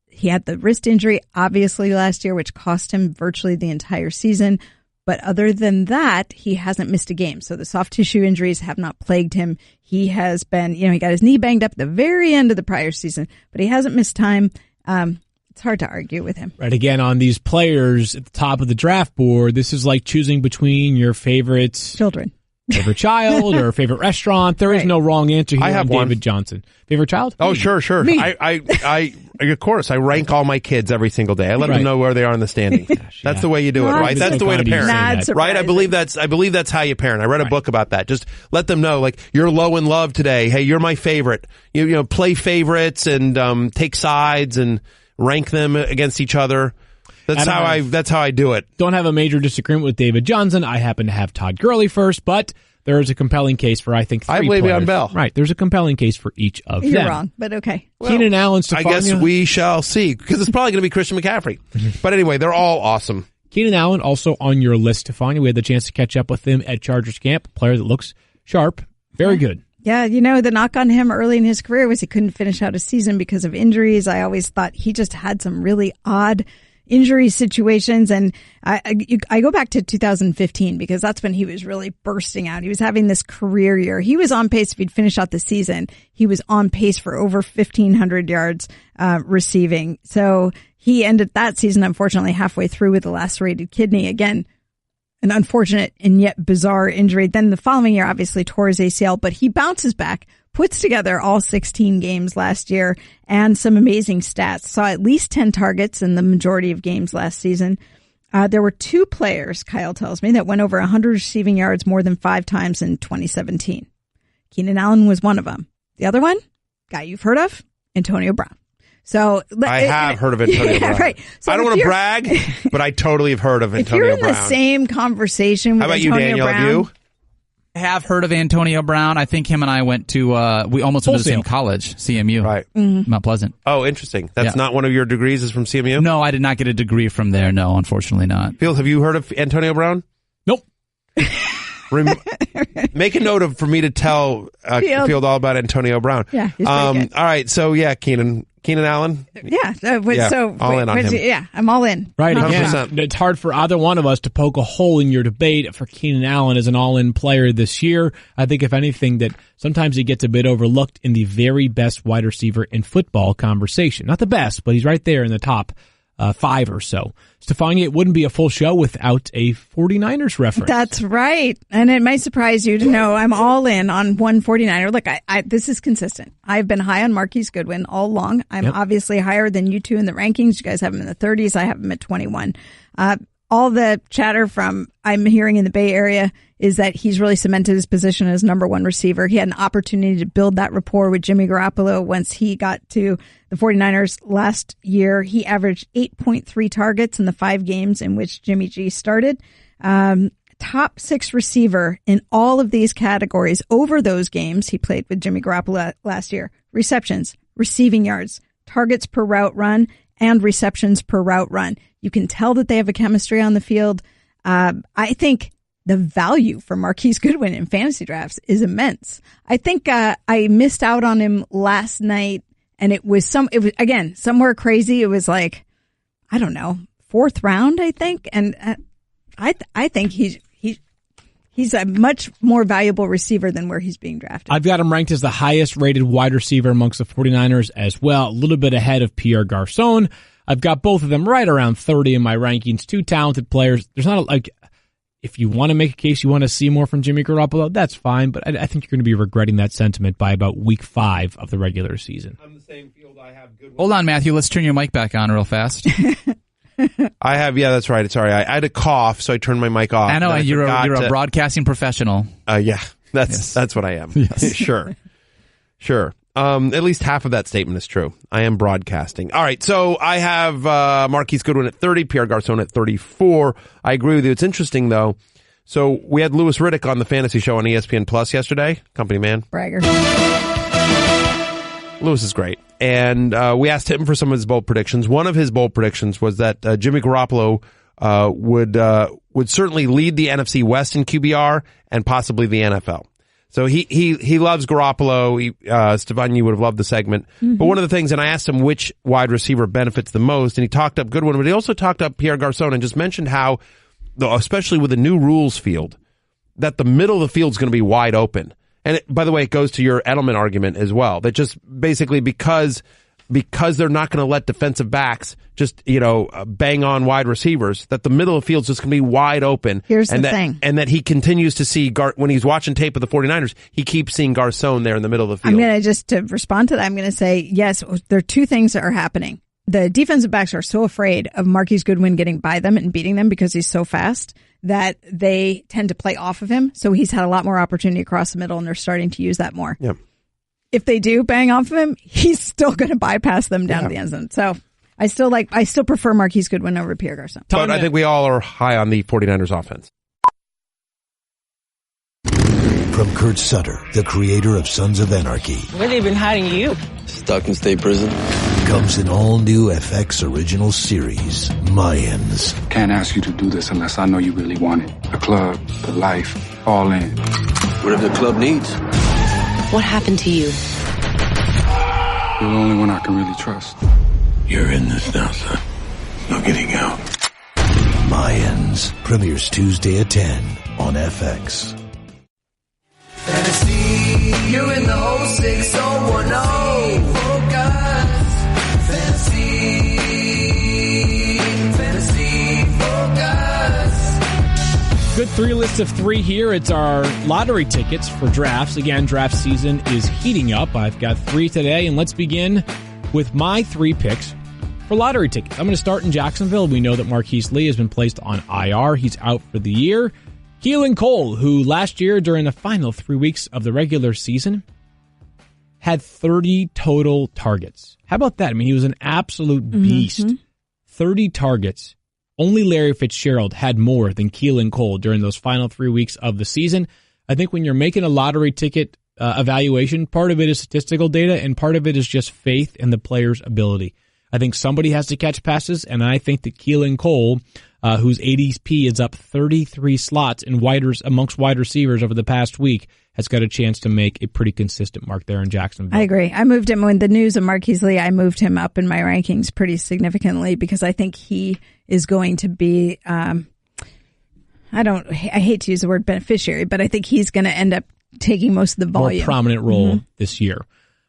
[SPEAKER 5] He had the wrist injury, obviously, last year, which cost him virtually the entire season. But other than that, he hasn't missed a game. So the soft tissue injuries have not plagued him. He has been, he got his knee banged up at the very end of the prior season, but he hasn't missed time. It's hard to argue with him.
[SPEAKER 3] Right. Again, on these players at the top of the draft board, this is like choosing between your favorite
[SPEAKER 5] children.
[SPEAKER 3] Favorite child or favorite restaurant. There is no wrong answer here.
[SPEAKER 6] I have
[SPEAKER 3] David Johnson. Favorite child?
[SPEAKER 6] Oh, sure.
[SPEAKER 5] Me.
[SPEAKER 6] I of course, I rank all my kids every single day. I let them know where they are in the standing. That's the way you do it, right? That's the way to parent, right? I believe that's how you parent. I read a book about that. Just let them know, like, you're low in love today. Hey, you're my favorite. You know, play favorites and take sides and rank them against each other. That's how I do it.
[SPEAKER 3] Don't have a major disagreement with David Johnson. I happen to have Todd Gurley first, but there is a compelling case for, I think, 3 players.
[SPEAKER 6] I blame Le'Veon Bell.
[SPEAKER 3] Right. There's a compelling case for each of them.
[SPEAKER 5] You're wrong, but okay.
[SPEAKER 3] Keenan Allen, Stephania.
[SPEAKER 6] I guess we shall see, because it's probably going to be Christian McCaffrey. But anyway, they're all awesome.
[SPEAKER 3] Keenan Allen also on your list, Stephania. We had the chance to catch up with him at Chargers camp. A player that looks sharp. Very good.
[SPEAKER 5] Yeah, the knock on him early in his career was he couldn't finish out a season because of injuries. I always thought he just had some really odd injury situations. And I go back to 2015 because that's when he was really bursting out. He was having this career year. He was on pace, if he'd finish out the season, he was on pace for over 1,500 yards receiving. So he ended that season, unfortunately, halfway through with a lacerated kidney. Again, an unfortunate and yet bizarre injury. Then the following year, obviously tore his ACL, but he bounces back, puts together all 16 games last year and some amazing stats. Saw at least 10 targets in the majority of games last season. There were 2 players, Kyle tells me, that went over 100 receiving yards more than 5 times in 2017. Keenan Allen was one of them. The other one, guy you've heard of, Antonio Brown. So
[SPEAKER 6] I have heard of Antonio Brown.
[SPEAKER 5] Right. So
[SPEAKER 6] I don't want to brag, but I totally have heard of Antonio Brown.
[SPEAKER 5] If you're in the same conversation with Antonio Brown.
[SPEAKER 6] How about you, Daniel? Have you?
[SPEAKER 9] I have heard of Antonio Brown. I think him and I went to, we almost went to the same college, CMU.
[SPEAKER 6] Right.
[SPEAKER 9] Mount Pleasant.
[SPEAKER 6] Oh, interesting. That's not one of your degrees is from CMU?
[SPEAKER 9] No, I did not get a degree from there. No, unfortunately not.
[SPEAKER 6] Field, have you heard of Antonio Brown?
[SPEAKER 3] Nope.
[SPEAKER 6] Make a note for me to tell Field all about Antonio Brown.
[SPEAKER 5] Yeah. He's pretty good.
[SPEAKER 6] All right. So, yeah, Keenan Allen.
[SPEAKER 5] Yeah.
[SPEAKER 6] All in on him.
[SPEAKER 5] Yeah, I'm all in.
[SPEAKER 3] Right.
[SPEAKER 6] 100%.
[SPEAKER 3] Again, it's hard for either one of us to poke a hole in your debate for Keenan Allen as an all-in player this year. I think, if anything, that sometimes he gets a bit overlooked in the very best wide receiver in football conversation. Not the best, but he's right there in the top 5 or so. Stephania, it wouldn't be a full show without a 49ers reference.
[SPEAKER 5] That's right. And it might surprise you to know I'm all in on one 49er. Look, this is consistent. I've been high on Marquise Goodwin all along. I'm obviously higher than you two in the rankings. You guys have him in the 30s. I have him at 21. All the chatter from I'm hearing in the Bay Area is that he's really cemented his position as number 1 receiver. He had an opportunity to build that rapport with Jimmy Garoppolo once he got to the 49ers last year. He averaged 8.3 targets in the 5 games in which Jimmy G started. Top 6 receiver in all of these categories over those games he played with Jimmy Garoppolo last year. Receptions, receiving yards, targets per route run, and receptions per route run. You can tell that they have a chemistry on the field. I think the value for Marquise Goodwin in fantasy drafts is immense. I think I missed out on him last night, and it was again somewhere crazy. It was like, I don't know, 4th round, I think, and I think he's a much more valuable receiver than where he's being drafted.
[SPEAKER 3] I've got him ranked as the highest rated wide receiver amongst the 49ers as well, a little bit ahead of Pierre Garçon. I've got both of them right around 30 in my rankings. 2 talented players. There's not if you want to make a case you want to see more from Jimmy Garoppolo, that's fine, but I think you're going to be regretting that sentiment by about week 5 of the regular season.
[SPEAKER 6] I'm the same field. I have good.
[SPEAKER 9] Hold on, Matthew. Let's turn your mic back on real fast.
[SPEAKER 6] I have, that's right. Sorry, I had a cough, so I turned my mic off.
[SPEAKER 9] I know, you're a broadcasting professional.
[SPEAKER 6] That's what I am. Yes. Sure. At least half of that statement is true. I am broadcasting. All right, so I have Marquise Goodwin at 30, Pierre Garçon at 34. I agree with you. It's interesting, though. So we had Louis Riddick on the fantasy show on ESPN Plus yesterday. Company man.
[SPEAKER 5] Bragger.
[SPEAKER 6] Louis is great. And we asked him for some of his bold predictions. One of his bold predictions was that Jimmy Garoppolo would certainly lead the NFC West in QBR and possibly the NFL. So he loves Garoppolo. Stefan, you would have loved the segment. Mm-hmm. But one of the things, and I asked him which wide receiver benefits the most, and he talked up Goodwin, but he also talked up Pierre Garçon and just mentioned how, especially with the new rules field, that the middle of the field is going to be wide open. And by the way, it goes to your Edelman argument as well, that just basically because they're not going to let defensive backs just, bang on wide receivers, that the middle of the field is just going to be wide open.
[SPEAKER 5] Here's the thing.
[SPEAKER 6] And that he continues to see, when he's watching tape of the 49ers, he keeps seeing Garçon there in the middle of the field.
[SPEAKER 5] I'm going to to respond to that, I'm going to say, yes, there are 2 things that are happening. The defensive backs are so afraid of Marquise Goodwin getting by them and beating them because he's so fast that they tend to play off of him. So he's had a lot more opportunity across the middle, and they're starting to use that more.
[SPEAKER 6] Yeah.
[SPEAKER 5] If they do bang off of him, he's still going to bypass them down to the end zone. So I still prefer Marquise Goodwin over Pierre Garçon.
[SPEAKER 6] But I think we all are high on the 49ers offense.
[SPEAKER 1] From Kurt Sutter, the creator of Sons of Anarchy.
[SPEAKER 10] Where they been hiding you?
[SPEAKER 11] Stuck in state prison.
[SPEAKER 1] Comes an all-new FX original series, Mayans.
[SPEAKER 2] Can't ask you to do this unless I know you really want it. The club, the life, all in.
[SPEAKER 11] Whatever the club needs.
[SPEAKER 10] What happened to you?
[SPEAKER 2] You're the only one I can really trust.
[SPEAKER 11] You're in this now, son. No getting out.
[SPEAKER 1] Mayans premieres Tuesday at 10 on FX.
[SPEAKER 4] Fantasy, you're in the whole 6010. Focus. Fantasy, focus.
[SPEAKER 3] Good three list of three here. It's our lottery tickets for drafts. Again, draft season is heating up. I've got three today, and let's begin with my three picks for lottery tickets. I'm going to start in Jacksonville. We know that Marquise Lee has been placed on IR. He's out for the year. Keelan Cole, who last year during the final 3 weeks of the regular season had 30 total targets. How about that? I mean, he was an absolute beast. Mm-hmm. 30 targets. Only Larry Fitzgerald had more than Keelan Cole during those final 3 weeks of the season. I think when you're making a lottery ticket evaluation, part of it is statistical data and part of it is just faith in the player's ability. I think somebody has to catch passes, and I think that Keelan Cole, whose ADP is up 33 slots amongst wide receivers over the past week, has got a chance to make a pretty consistent mark there in Jacksonville.
[SPEAKER 5] I agree. I moved him when the news of Marquise Lee, I moved him up in my rankings pretty significantly because I think he is going to be, I hate to use the word beneficiary, but I think he's going to end up taking most of the volume.
[SPEAKER 3] More prominent role this year.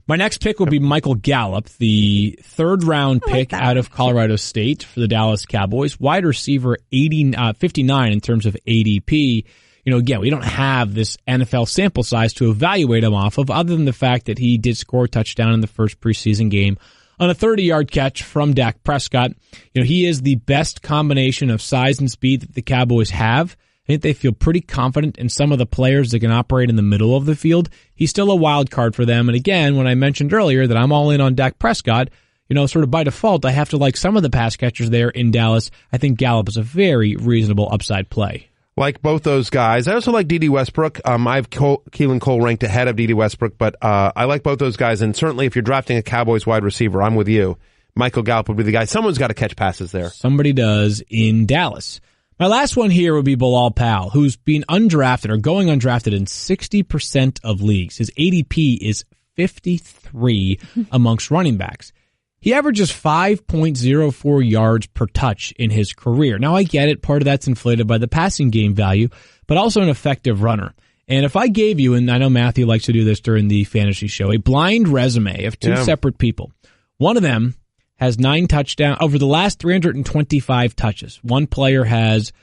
[SPEAKER 3] My next pick will be Michael Gallup, the third-round pick out of Colorado State for the Dallas Cowboys. Wide receiver 59 in terms of ADP. You know, again, we don't have this NFL sample size to evaluate him off of other than the fact that he did score a touchdown in the first preseason game on a 30-yard catch from Dak Prescott. You know, he is the best combination of size and speed that the Cowboys have. I think they feel pretty confident in some of the players that can operate in the middle of the field. He's still a wild card for them. And again, when I mentioned earlier that I'm all in on Dak Prescott, you know, sort of by default, I have to like some of the pass catchers there in Dallas. I think Gallup is a very reasonable upside play.
[SPEAKER 6] Like both those guys. I also like D.D. Westbrook. I have Keelan Cole ranked ahead of D.D. Westbrook, but I like both those guys. And certainly if you're drafting a Cowboys wide receiver, I'm with you. Michael Gallup would be the guy. Someone's got to catch passes there.
[SPEAKER 3] Somebody does in Dallas. My last one here would be Bilal Powell, who's been undrafted or going undrafted in 60% of leagues. His ADP is 53 amongst running backs. He averages 5.04 yards per touch in his career. Now, I get it. Part of that's inflated by the passing game value, but also an effective runner. And if I gave you, and I know Matthew likes to do this during the fantasy show, a blind resume of two separate people. One of them has 9 touchdowns over the last 325 touches. One player has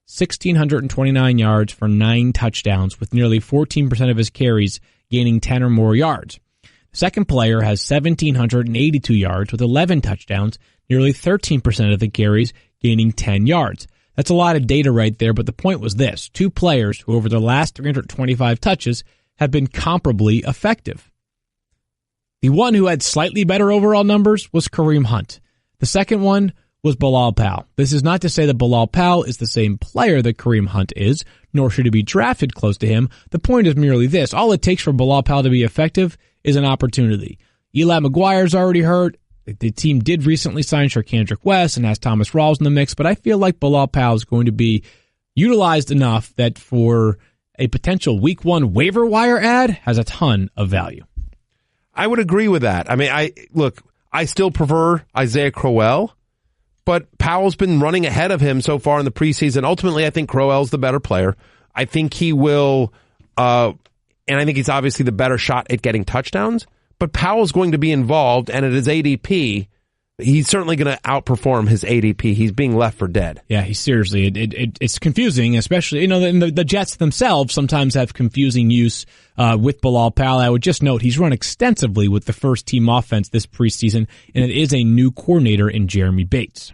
[SPEAKER 3] 1,629 yards for 9 touchdowns, with nearly 14% of his carries gaining 10 or more yards. The second player has 1,782 yards with 11 touchdowns, nearly 13% of the carries gaining 10 yards. That's a lot of data right there, but the point was this. 2 players who over the last 325 touches have been comparably effective. The one who had slightly better overall numbers was Kareem Hunt. The second one was Bilal Powell. This is not to say that Bilal Powell is the same player that Kareem Hunt is, nor should he be drafted close to him. The point is merely this. All it takes for Bilal Powell to be effective is an opportunity. Eli McGuire's already hurt. The team did recently sign Sharkandrick West and has Thomas Rawls in the mix, but I feel like Bilal Powell is going to be utilized enough that for a potential week 1 waiver wire ad has a ton of value.
[SPEAKER 6] I would agree with that. I mean, I still prefer Isaiah Crowell, but Powell's been running ahead of him so far in the preseason. Ultimately, I think Crowell's the better player. I think he will, and I think he's obviously the better shot at getting touchdowns, but Powell's going to be involved, and at his ADP, he's certainly going to outperform his ADP. He's being left for dead.
[SPEAKER 3] Yeah, he's seriously. It's confusing, especially, you know, the Jets themselves sometimes have confusing use with Bilal Powell. I would just note he's run extensively with the first team offense this preseason, and it is a new coordinator in Jeremy Bates.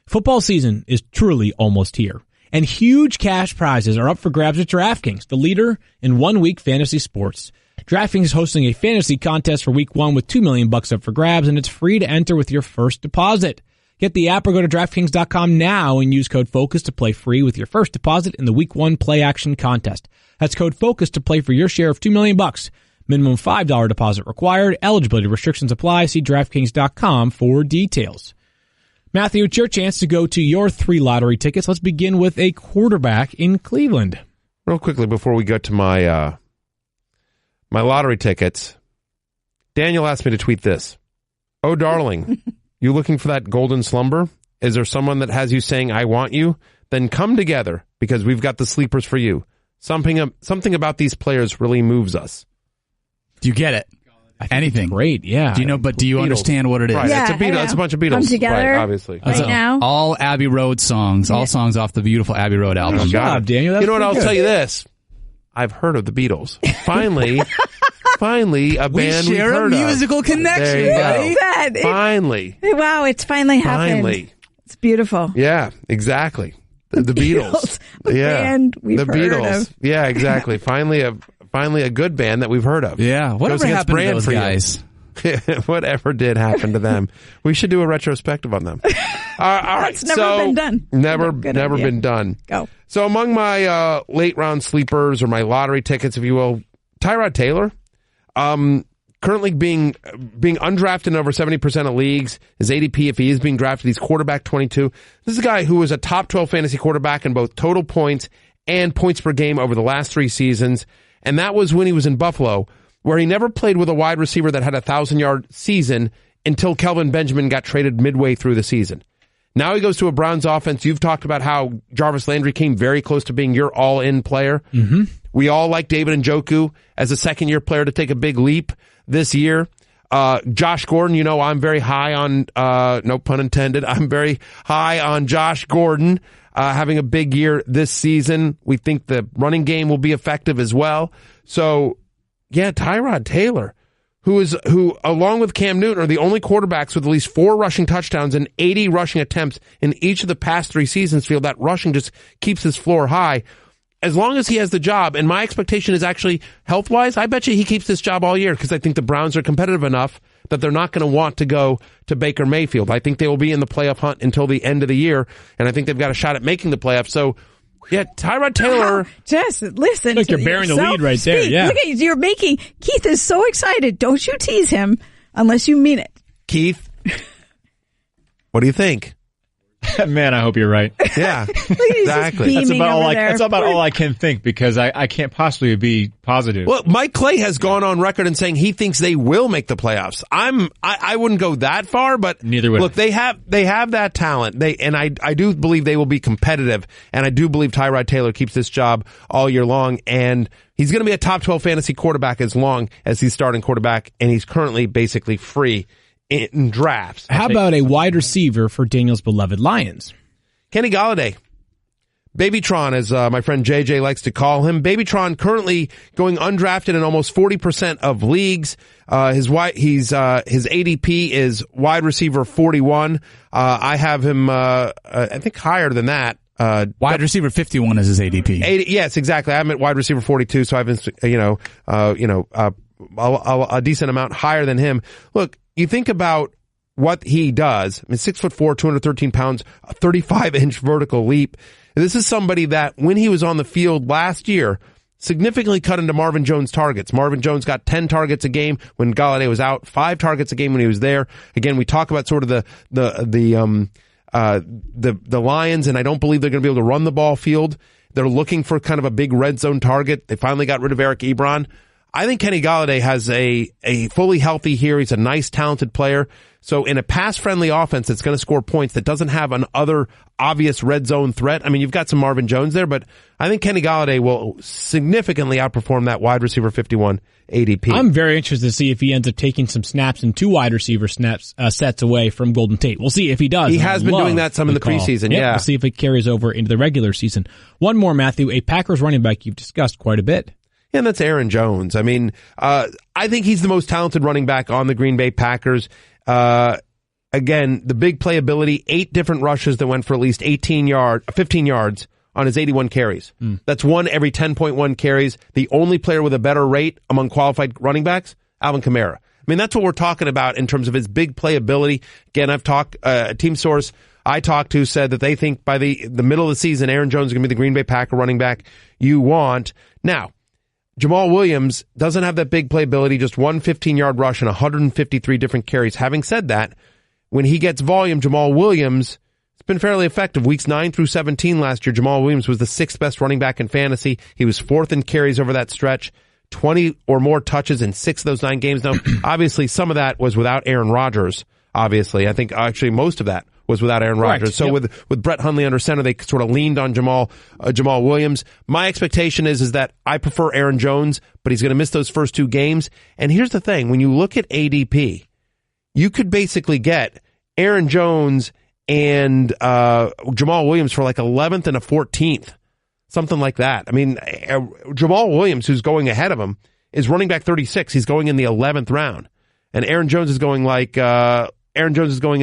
[SPEAKER 3] Football season is truly almost here, and huge cash prizes are up for grabs at DraftKings, the leader in 1 week fantasy sports. DraftKings is hosting a fantasy contest for week 1 with $2 million up for grabs, and it's free to enter with your first deposit. Get the app or go to DraftKings.com now and use code FOCUS to play free with your first deposit in the week 1 play action contest. That's code FOCUS to play for your share of $2 million. Minimum $5 deposit required. Eligibility restrictions apply. See DraftKings.com for details. Matthew, it's your chance to go to your 3 lottery tickets. Let's begin with a quarterback in Cleveland.
[SPEAKER 6] Real quickly before we get to my lottery tickets, Daniel asked me to tweet this. Oh, darling, you looking for that golden slumber? Is there someone that has you saying, I want you? Then come together, because we've got the sleepers for you. Something about these players really moves us.
[SPEAKER 9] Do you get it? Anything.
[SPEAKER 3] Great, yeah.
[SPEAKER 9] Do you know? But do you
[SPEAKER 6] Beatles.
[SPEAKER 9] understand what it is?
[SPEAKER 6] Right,
[SPEAKER 5] Yeah,
[SPEAKER 6] it's a bunch of Beatles.
[SPEAKER 5] Come together,
[SPEAKER 6] right, obviously.
[SPEAKER 5] right now.
[SPEAKER 9] All Abbey Road songs. All songs off the beautiful Abbey Road album.
[SPEAKER 3] Good job, Daniel. That
[SPEAKER 6] You know
[SPEAKER 3] was
[SPEAKER 6] what? I'll
[SPEAKER 3] pretty
[SPEAKER 6] tell
[SPEAKER 3] good.
[SPEAKER 6] you this. I've heard of the Beatles. Finally, a
[SPEAKER 9] We
[SPEAKER 6] band
[SPEAKER 9] share
[SPEAKER 6] we've heard
[SPEAKER 9] a
[SPEAKER 6] of.
[SPEAKER 9] musical connection,
[SPEAKER 6] There you
[SPEAKER 9] buddy.
[SPEAKER 6] go.
[SPEAKER 5] That-
[SPEAKER 6] Finally.
[SPEAKER 5] Wow, it's finally happened.
[SPEAKER 6] Finally.
[SPEAKER 5] It's beautiful.
[SPEAKER 6] Yeah, exactly. The Beatles.
[SPEAKER 5] a
[SPEAKER 6] Yeah.
[SPEAKER 5] band we've
[SPEAKER 6] the
[SPEAKER 5] heard
[SPEAKER 6] Beatles.
[SPEAKER 5] of.
[SPEAKER 6] Yeah, exactly. Finally a good band that we've heard of.
[SPEAKER 9] Yeah.
[SPEAKER 6] Goes
[SPEAKER 9] Whatever
[SPEAKER 6] against
[SPEAKER 9] happened to
[SPEAKER 6] brand
[SPEAKER 9] those
[SPEAKER 6] for you.
[SPEAKER 9] guys?
[SPEAKER 6] Whatever did happen to them. We should do a retrospective on them. All right.
[SPEAKER 5] That's never been done.
[SPEAKER 6] Never
[SPEAKER 5] Good
[SPEAKER 6] idea. Been done.
[SPEAKER 5] Go.
[SPEAKER 6] So among my late round sleepers or my lottery tickets, if you will, Tyrod Taylor, currently being undrafted in over 70% of leagues. His ADP, if he is being drafted, he's quarterback 22. This is a guy who was a top 12 fantasy quarterback in both total points and points per game over the last 3 seasons. And that was when he was in Buffalo, where he never played with a wide receiver that had a 1,000-yard season until Kelvin Benjamin got traded midway through the season. Now he goes to a Browns offense. You've talked about how Jarvis Landry came very close to being your all-in player. Mm-hmm. We all like David Njoku as a second-year player to take a big leap this year. Josh Gordon, I'm very high on, no pun intended, I'm very high on Josh Gordon having a big year this season. We think the running game will be effective as well. So, yeah, Tyrod Taylor, who along with Cam Newton are the only quarterbacks with at least 4 rushing touchdowns and 80 rushing attempts in each of the past 3 seasons, feel that rushing just keeps his floor high. As long as he has the job, and my expectation is actually health-wise, I bet you he keeps this job all year because I think the Browns are competitive enough that they're not going to want to go to Baker Mayfield. I think they will be in the playoff hunt until the end of the year, and I think they've got a shot at making the playoffs. So, yeah, Tyrod Taylor.
[SPEAKER 5] Jess, listen.
[SPEAKER 3] Look, you're bearing the lead right there. Yeah.
[SPEAKER 5] Look at you. Keith is so excited. Don't you tease him unless you mean it.
[SPEAKER 6] Keith, what do you think?
[SPEAKER 12] Man, I hope you're right.
[SPEAKER 6] Yeah, exactly.
[SPEAKER 12] That's about all I can think because I can't possibly be positive.
[SPEAKER 6] Well, Mike Clay has gone on record and saying he thinks they will make the playoffs. I wouldn't go that far, but
[SPEAKER 12] neither would.
[SPEAKER 6] Look, they have that talent. I do believe they will be competitive, and I do believe Tyrod Taylor keeps this job all year long, and he's going to be a top 12 fantasy quarterback as long as he's starting quarterback, and he's currently basically free in drafts.
[SPEAKER 3] How about a wide receiver for Daniel's beloved Lions?
[SPEAKER 6] Kenny Golladay. Babytron, as my friend JJ likes to call him. Babytron currently going undrafted in almost 40% of leagues. His ADP is wide receiver 41. I have him, I think higher than that.
[SPEAKER 9] Wide receiver 51 is his ADP.
[SPEAKER 6] Yes, exactly. I'm at wide receiver 42, so I've been, a decent amount higher than him. Look, you think about what he does. I mean, 6'4", 213 pounds, a 35-inch vertical leap. And this is somebody that, when he was on the field last year, significantly cut into Marvin Jones' targets. Marvin Jones got 10 targets a game when Golladay was out, 5 targets a game when he was there. Again, we talk about sort of the Lions, and I don't believe they're going to be able to run the ball field. They're looking for kind of a big red zone target. They finally got rid of Eric Ebron. I think Kenny Golladay has a fully healthy here. He's a nice, talented player. So in a pass-friendly offense that's going to score points that doesn't have an other obvious red zone threat, I mean, you've got some Marvin Jones there, but I think Kenny Golladay will significantly outperform that wide receiver 51 ADP.
[SPEAKER 3] I'm very interested to see if he ends up taking some snaps and 2 wide receiver snaps sets away from Golden Tate. We'll see if he does.
[SPEAKER 6] He has been doing that some in the preseason, yeah.
[SPEAKER 3] We'll see if it carries over into the regular season. One more, Matthew, a Packers running back you've discussed quite a bit.
[SPEAKER 6] Yeah, and that's Aaron Jones. I mean, I think he's the most talented running back on the Green Bay Packers. Again, the big playability, 8 different rushes that went for at least 15 yards on his 81 carries. That's 1 every 10.1 carries. The only player with a better rate among qualified running backs, Alvin Kamara. I mean, that's what we're talking about in terms of his big playability. Again, I've talked, a team source I talked to said that they think by the middle of the season, Aaron Jones is going to be the Green Bay Packer running back you want. Now, Jamal Williams doesn't have that big playability, just 1 15-yard rush and 153 different carries. Having said that, when he gets volume, Jamal Williams has been fairly effective. Weeks 9 through 17 last year, Jamal Williams was the 6th best running back in fantasy. He was 4th in carries over that stretch, 20 or more touches in 6 of those 9 games. Now, obviously, some of that was without Aaron Rodgers, obviously. I think actually most of that was without Aaron
[SPEAKER 3] Correct.
[SPEAKER 6] Rodgers. So
[SPEAKER 3] Yep.
[SPEAKER 6] with Brett Hundley under center, they sort of leaned on Jamal Williams. My expectation is that I prefer Aaron Jones, but he's going to miss those first 2 games. And here's the thing. When you look at ADP, you could basically get Aaron Jones and Jamal Williams for like 11th and a 14th, something like that. I mean, Jamal Williams, who's going ahead of him, is running back 36. He's going in the 11th round. And Aaron Jones is going in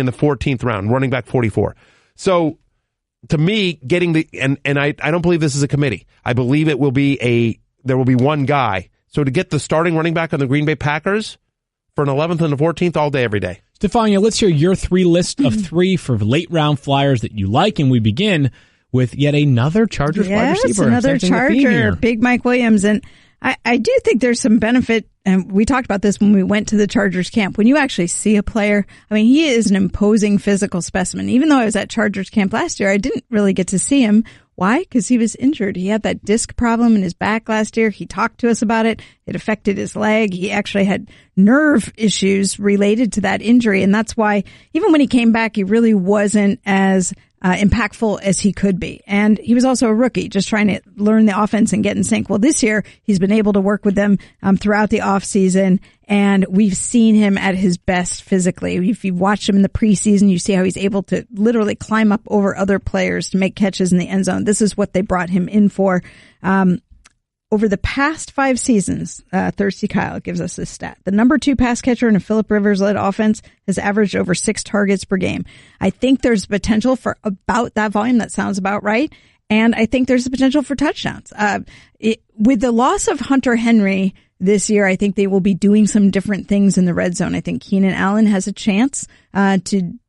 [SPEAKER 6] the 14th round, running back 44. So to me, getting and I don't believe this is a committee. I believe there will be one guy. So to get the starting running back on the Green Bay Packers for an 11th and a 14th all day, every day.
[SPEAKER 3] Stephania, let's hear your 3 list of 3 for late round flyers that you like. And we begin with yet another Chargers wide receiver.
[SPEAKER 5] Another Charger, Big Mike Williams. And I do think there's some benefit, and we talked about this when we went to the Chargers camp. When you actually see a player, I mean, he is an imposing physical specimen. Even though I was at Chargers camp last year, I didn't really get to see him. Why? Because he was injured. He had that disc problem in his back last year. He talked to us about it. It affected his leg. He actually had nerve issues related to that injury. And that's why even when he came back, he really wasn't as impactful as he could be. And he was also a rookie, just trying to learn the offense and get in sync. Well, this year, he's been able to work with them throughout the offseason, and we've seen him at his best physically. If you've watched him in the preseason, you see how he's able to literally climb up over other players to make catches in the end zone. This is what they brought him in for. Over the past 5 seasons, Thirsty Kyle gives us this stat. The number 2 pass catcher in a Phillip Rivers-led offense has averaged over 6 targets per game. I think there's potential for about that volume. That sounds about right. And I think there's the potential for touchdowns. With the loss of Hunter Henry this year, I think they will be doing some different things in the red zone. I think Keenan Allen has a chance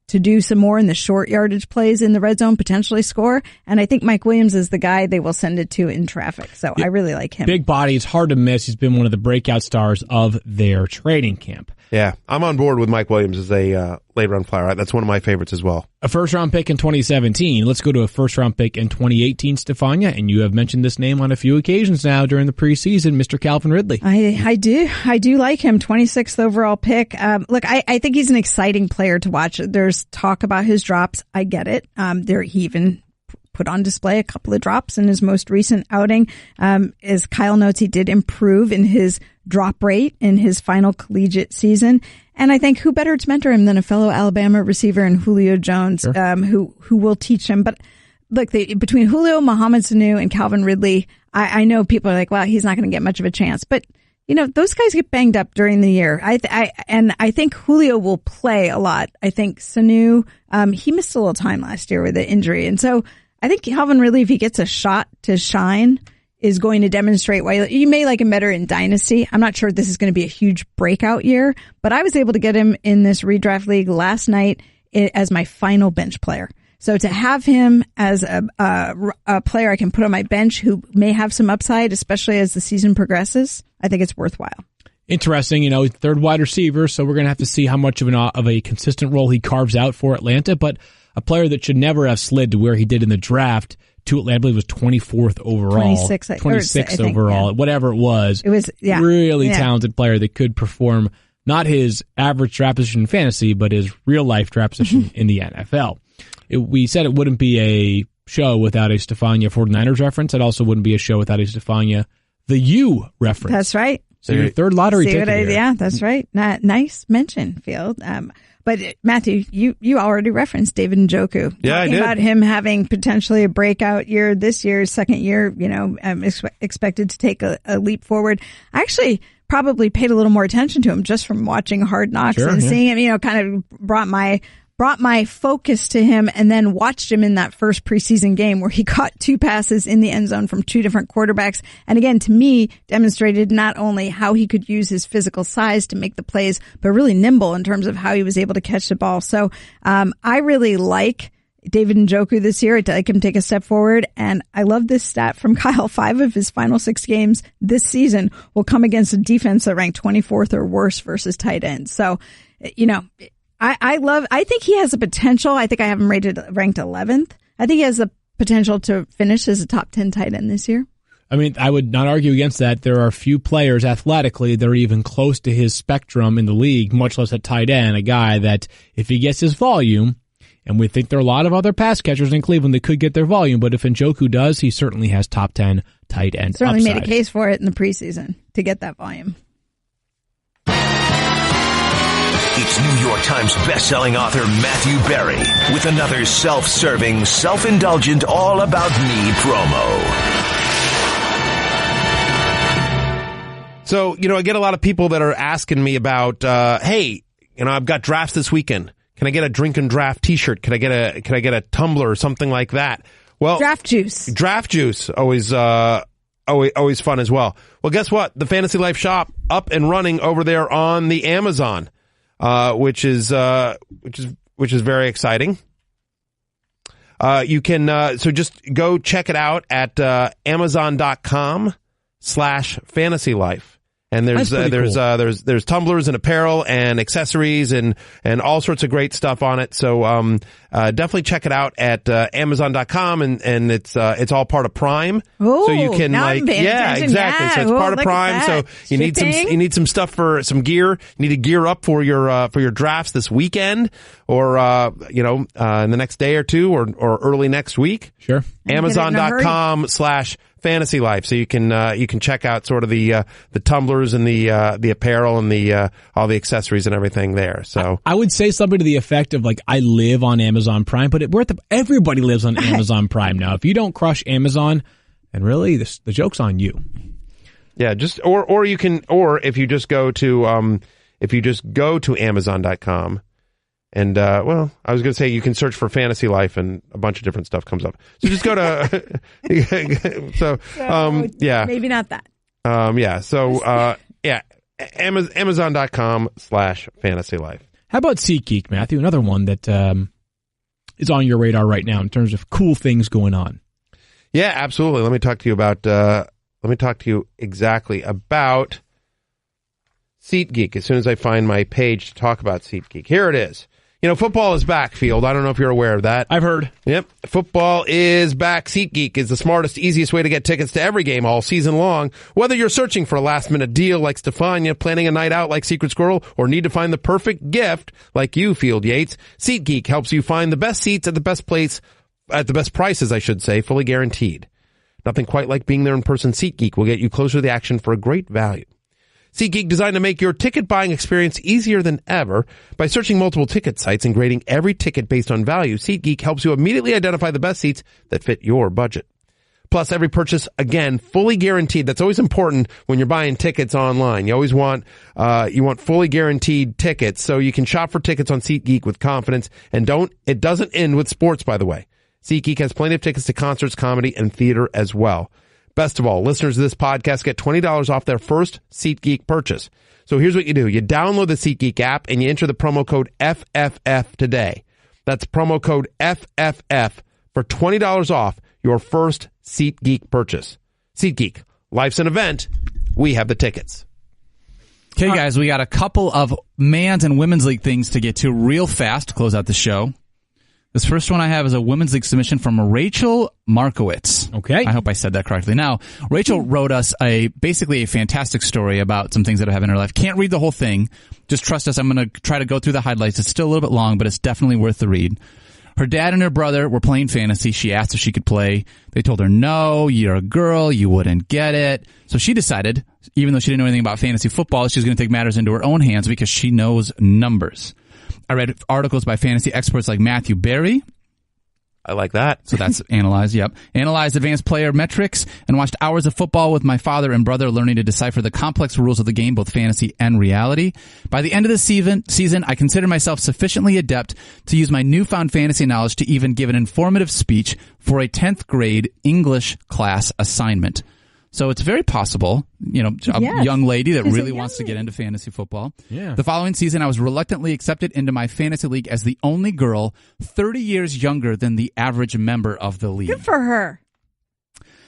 [SPEAKER 5] to do some more in the short yardage plays in the red zone, potentially score. And I think Mike Williams is the guy they will send it to in traffic. So I really like him.
[SPEAKER 3] Big body. It's hard to miss. He's been one of the breakout stars of their training camp.
[SPEAKER 6] Yeah, I'm on board with Mike Williams as a late round flyer. That's one of my favorites as well.
[SPEAKER 3] A first-round pick in 2017. Let's go to a first-round pick in 2018, Stephania. And you have mentioned this name on a few occasions now during the preseason, Mr. Calvin Ridley.
[SPEAKER 5] I do like him. 26th overall pick. Look, I think he's an exciting player to watch. There's talk about his drops. I get it. He even put on display a couple of drops in his most recent outing. As Kyle notes, he did improve in his drop rate in his final collegiate season. And I think who better to mentor him than a fellow Alabama receiver in Julio Jones, sure. who will teach him. But look, between Julio, Mohamed Sanu, and Calvin Ridley, I know people are like, well, he's not going to get much of a chance. But, those guys get banged up during the year. I think Julio will play a lot. I think Sanu, he missed a little time last year with the injury. And so I think Calvin Ridley, if he gets a shot to shine, is going to demonstrate why you may like him better in Dynasty. I'm not sure this is going to be a huge breakout year, but I was able to get him in this redraft league last night as my final bench player. So to have him as a player I can put on my bench who may have some upside, especially as the season progresses, I think it's worthwhile.
[SPEAKER 3] Interesting, third wide receiver, so we're going to have to see how much of a consistent role he carves out for Atlanta, but a player that should never have slid to where he did in the draft to Atlanta, I believe was 24th overall. 26th overall, yeah. Whatever it was.
[SPEAKER 5] It was, yeah.
[SPEAKER 3] Really talented player that could perform not his average draft position in fantasy, but his real life draft position in the NFL. We said it wouldn't be a show without a Stephania 49ers reference. It also wouldn't be a show without a Stephania the U reference.
[SPEAKER 5] That's right.
[SPEAKER 3] So your third lottery ticket here.
[SPEAKER 5] Yeah, that's right. Nice mention, Field. But Matthew, you already referenced David Njoku.
[SPEAKER 6] Yeah, I did.
[SPEAKER 5] About him having potentially a breakout year this year, second year, expected to take a leap forward. I actually probably paid a little more attention to him just from watching Hard Knocks and seeing him, kind of brought my focus to him, and then watched him in that first preseason game where he caught 2 passes in the end zone from 2 different quarterbacks. And again, to me, demonstrated not only how he could use his physical size to make the plays, but really nimble in terms of how he was able to catch the ball. So, I really like David Njoku this year. I'd like him to take a step forward. And I love this stat from Kyle. 5 of his final 6 games this season will come against a defense that ranked 24th or worse versus tight ends. So, I think he has the potential. I think I have him ranked 11th. I think he has the potential to finish as a top 10 tight end this year.
[SPEAKER 3] I mean, I would not argue against that. There are few players athletically that are even close to his spectrum in the league, much less at tight end, a guy that if he gets his volume And we think there are a lot of other pass catchers in Cleveland that could get their volume, but if Njoku does, he certainly has top 10 tight end
[SPEAKER 5] Certainly
[SPEAKER 3] upside.
[SPEAKER 5] made a case for it in the preseason to get that volume.
[SPEAKER 7] It's New York Times bestselling author Matthew Berry with another self-serving, self-indulgent, all-about-me promo.
[SPEAKER 6] So, I get a lot of people that are asking me about, hey, I've got drafts this weekend. Can I get a drink and draft t-shirt? Can I get a tumbler or something like that? Well, draft juice, always fun as well. Well, guess what? The Fantasy Life shop up and running over there on the Amazon, which is very exciting. You can, so just go check it out at, amazon.com/fantasylife. And there's tumblers and apparel and accessories and all sorts of great stuff on it. So definitely check it out at amazon.com and it's all part of Prime.
[SPEAKER 5] Ooh,
[SPEAKER 6] so you can exactly.
[SPEAKER 5] Yeah.
[SPEAKER 6] So it's part of Prime. So you need some stuff for some gear. You need to gear up for your drafts this weekend or in the next day or two or early next week.
[SPEAKER 3] Sure.
[SPEAKER 6] Amazon.com/Fantasy Life. So you can check out sort of the tumblers and the apparel and the all the accessories and everything there. So
[SPEAKER 3] I would say something to the effect of like, I live on Amazon Prime, but everybody lives on Amazon Prime now. If you don't crush Amazon, then really the joke's on you.
[SPEAKER 6] Yeah, or if you just go to Amazon.com. And, I was going to say you can search for Fantasy Life and a bunch of different stuff comes up. So just go to,
[SPEAKER 5] Maybe not that.
[SPEAKER 6] Amazon.com/Fantasy Life.
[SPEAKER 3] How about SeatGeek, Matthew? Another one that, is on your radar right now in terms of cool things going on.
[SPEAKER 6] Yeah, absolutely. Let me talk to you exactly about SeatGeek as soon as I find my page to talk about SeatGeek. Here it is. Football is back, Field. I don't know if you're aware of that.
[SPEAKER 3] I've heard.
[SPEAKER 6] Yep. Football is back. SeatGeek is the smartest, easiest way to get tickets to every game all season long. Whether you're searching for a last-minute deal like Stephania, planning a night out like Secret Squirrel, or need to find the perfect gift like you, Field Yates, SeatGeek helps you find the best seats at the best prices, I should say, fully guaranteed. Nothing quite like being there in person. SeatGeek will get you closer to the action for a great value. SeatGeek designed to make your ticket buying experience easier than ever. By searching multiple ticket sites and grading every ticket based on value, SeatGeek helps you immediately identify the best seats that fit your budget. Plus, every purchase, again, fully guaranteed. That's always important when you're buying tickets online. You always want fully guaranteed tickets so you can shop for tickets on SeatGeek with confidence. And it doesn't end with sports, by the way. SeatGeek has plenty of tickets to concerts, comedy, and theater as well. Best of all, listeners of this podcast get $20 off their first SeatGeek purchase. So here's what you do. You download the SeatGeek app and you enter the promo code FFF today. That's promo code FFF for $20 off your first SeatGeek purchase. SeatGeek, life's an event. We have the tickets.
[SPEAKER 9] Okay, guys, we got a couple of men's and women's league things to get to real fast to close out the show. This first one I have is a women's league submission from Rachel Markowitz.
[SPEAKER 3] Okay.
[SPEAKER 9] I hope I said that correctly. Now, Rachel wrote us basically a fantastic story about some things that have happened in her life. Can't read the whole thing. Just trust us. I'm going to try to go through the highlights. It's still a little bit long, but it's definitely worth the read. Her dad and her brother were playing fantasy. She asked if she could play. They told her, no, you're a girl. You wouldn't get it. So she decided, even though she didn't know anything about fantasy football, she's going to take matters into her own hands because she knows numbers. I read articles by fantasy experts like Matthew Berry.
[SPEAKER 6] I like that.
[SPEAKER 9] So that's analyzed, yep. Analyzed advanced player metrics and watched hours of football with my father and brother learning to decipher the complex rules of the game, both fantasy and reality. By the end of the season, I consider myself sufficiently adept to use my newfound fantasy knowledge to even give an informative speech for a 10th grade English class assignment. So it's very possible, a young lady that really wants to get into fantasy football.
[SPEAKER 3] Yeah.
[SPEAKER 9] The following season, I was reluctantly accepted into my fantasy league as the only girl 30 years younger than the average member of the league.
[SPEAKER 5] Good for her.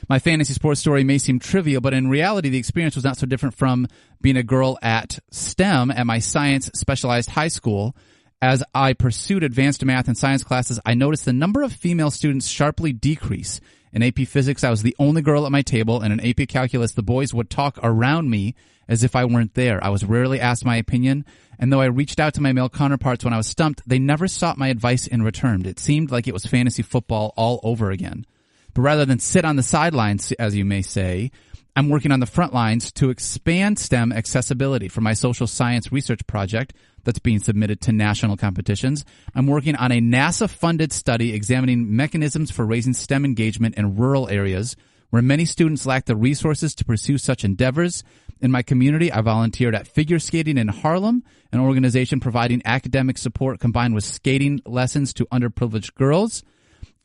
[SPEAKER 9] My fantasy sports story may seem trivial, but in reality, the experience was not so different from being a girl at STEM at my science specialized high school. As I pursued advanced math and science classes, I noticed the number of female students sharply decrease. In AP Physics, I was the only girl at my table, and in AP Calculus, the boys would talk around me as if I weren't there. I was rarely asked my opinion, and though I reached out to my male counterparts when I was stumped, they never sought my advice in return. It seemed like it was fantasy football all over again. But rather than sit on the sidelines, as you may say, I'm working on the front lines to expand STEM accessibility for my social science research project that's being submitted to national competitions. I'm working on a NASA-funded study examining mechanisms for raising STEM engagement in rural areas where many students lack the resources to pursue such endeavors. In my community, I volunteered at figure skating in Harlem, an organization providing academic support combined with skating lessons to underprivileged girls.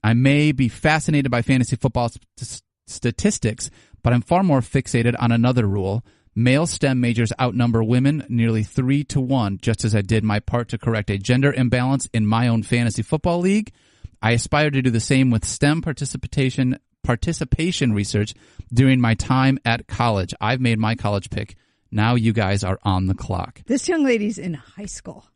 [SPEAKER 9] I may be fascinated by fantasy football statistics, but I'm far more fixated on another rule. Male STEM majors outnumber women nearly 3-1, just as I did my part to correct a gender imbalance in my own fantasy football league. I aspire to do the same with STEM participation research during my time at college. I've made my college pick. Now you guys are on the clock.
[SPEAKER 5] This young lady's in high school.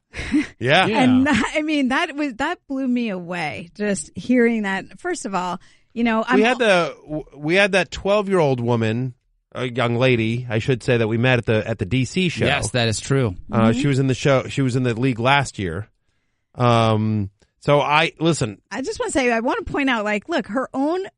[SPEAKER 6] Yeah.
[SPEAKER 5] And that blew me away just hearing that. First of all, we had
[SPEAKER 6] that 12-year-old woman, a young lady, I should say, that we met at the DC show.
[SPEAKER 9] Yes, that is true.
[SPEAKER 6] She was in the show. She was in the league last year. So I just
[SPEAKER 5] want to say, I want to point out, look,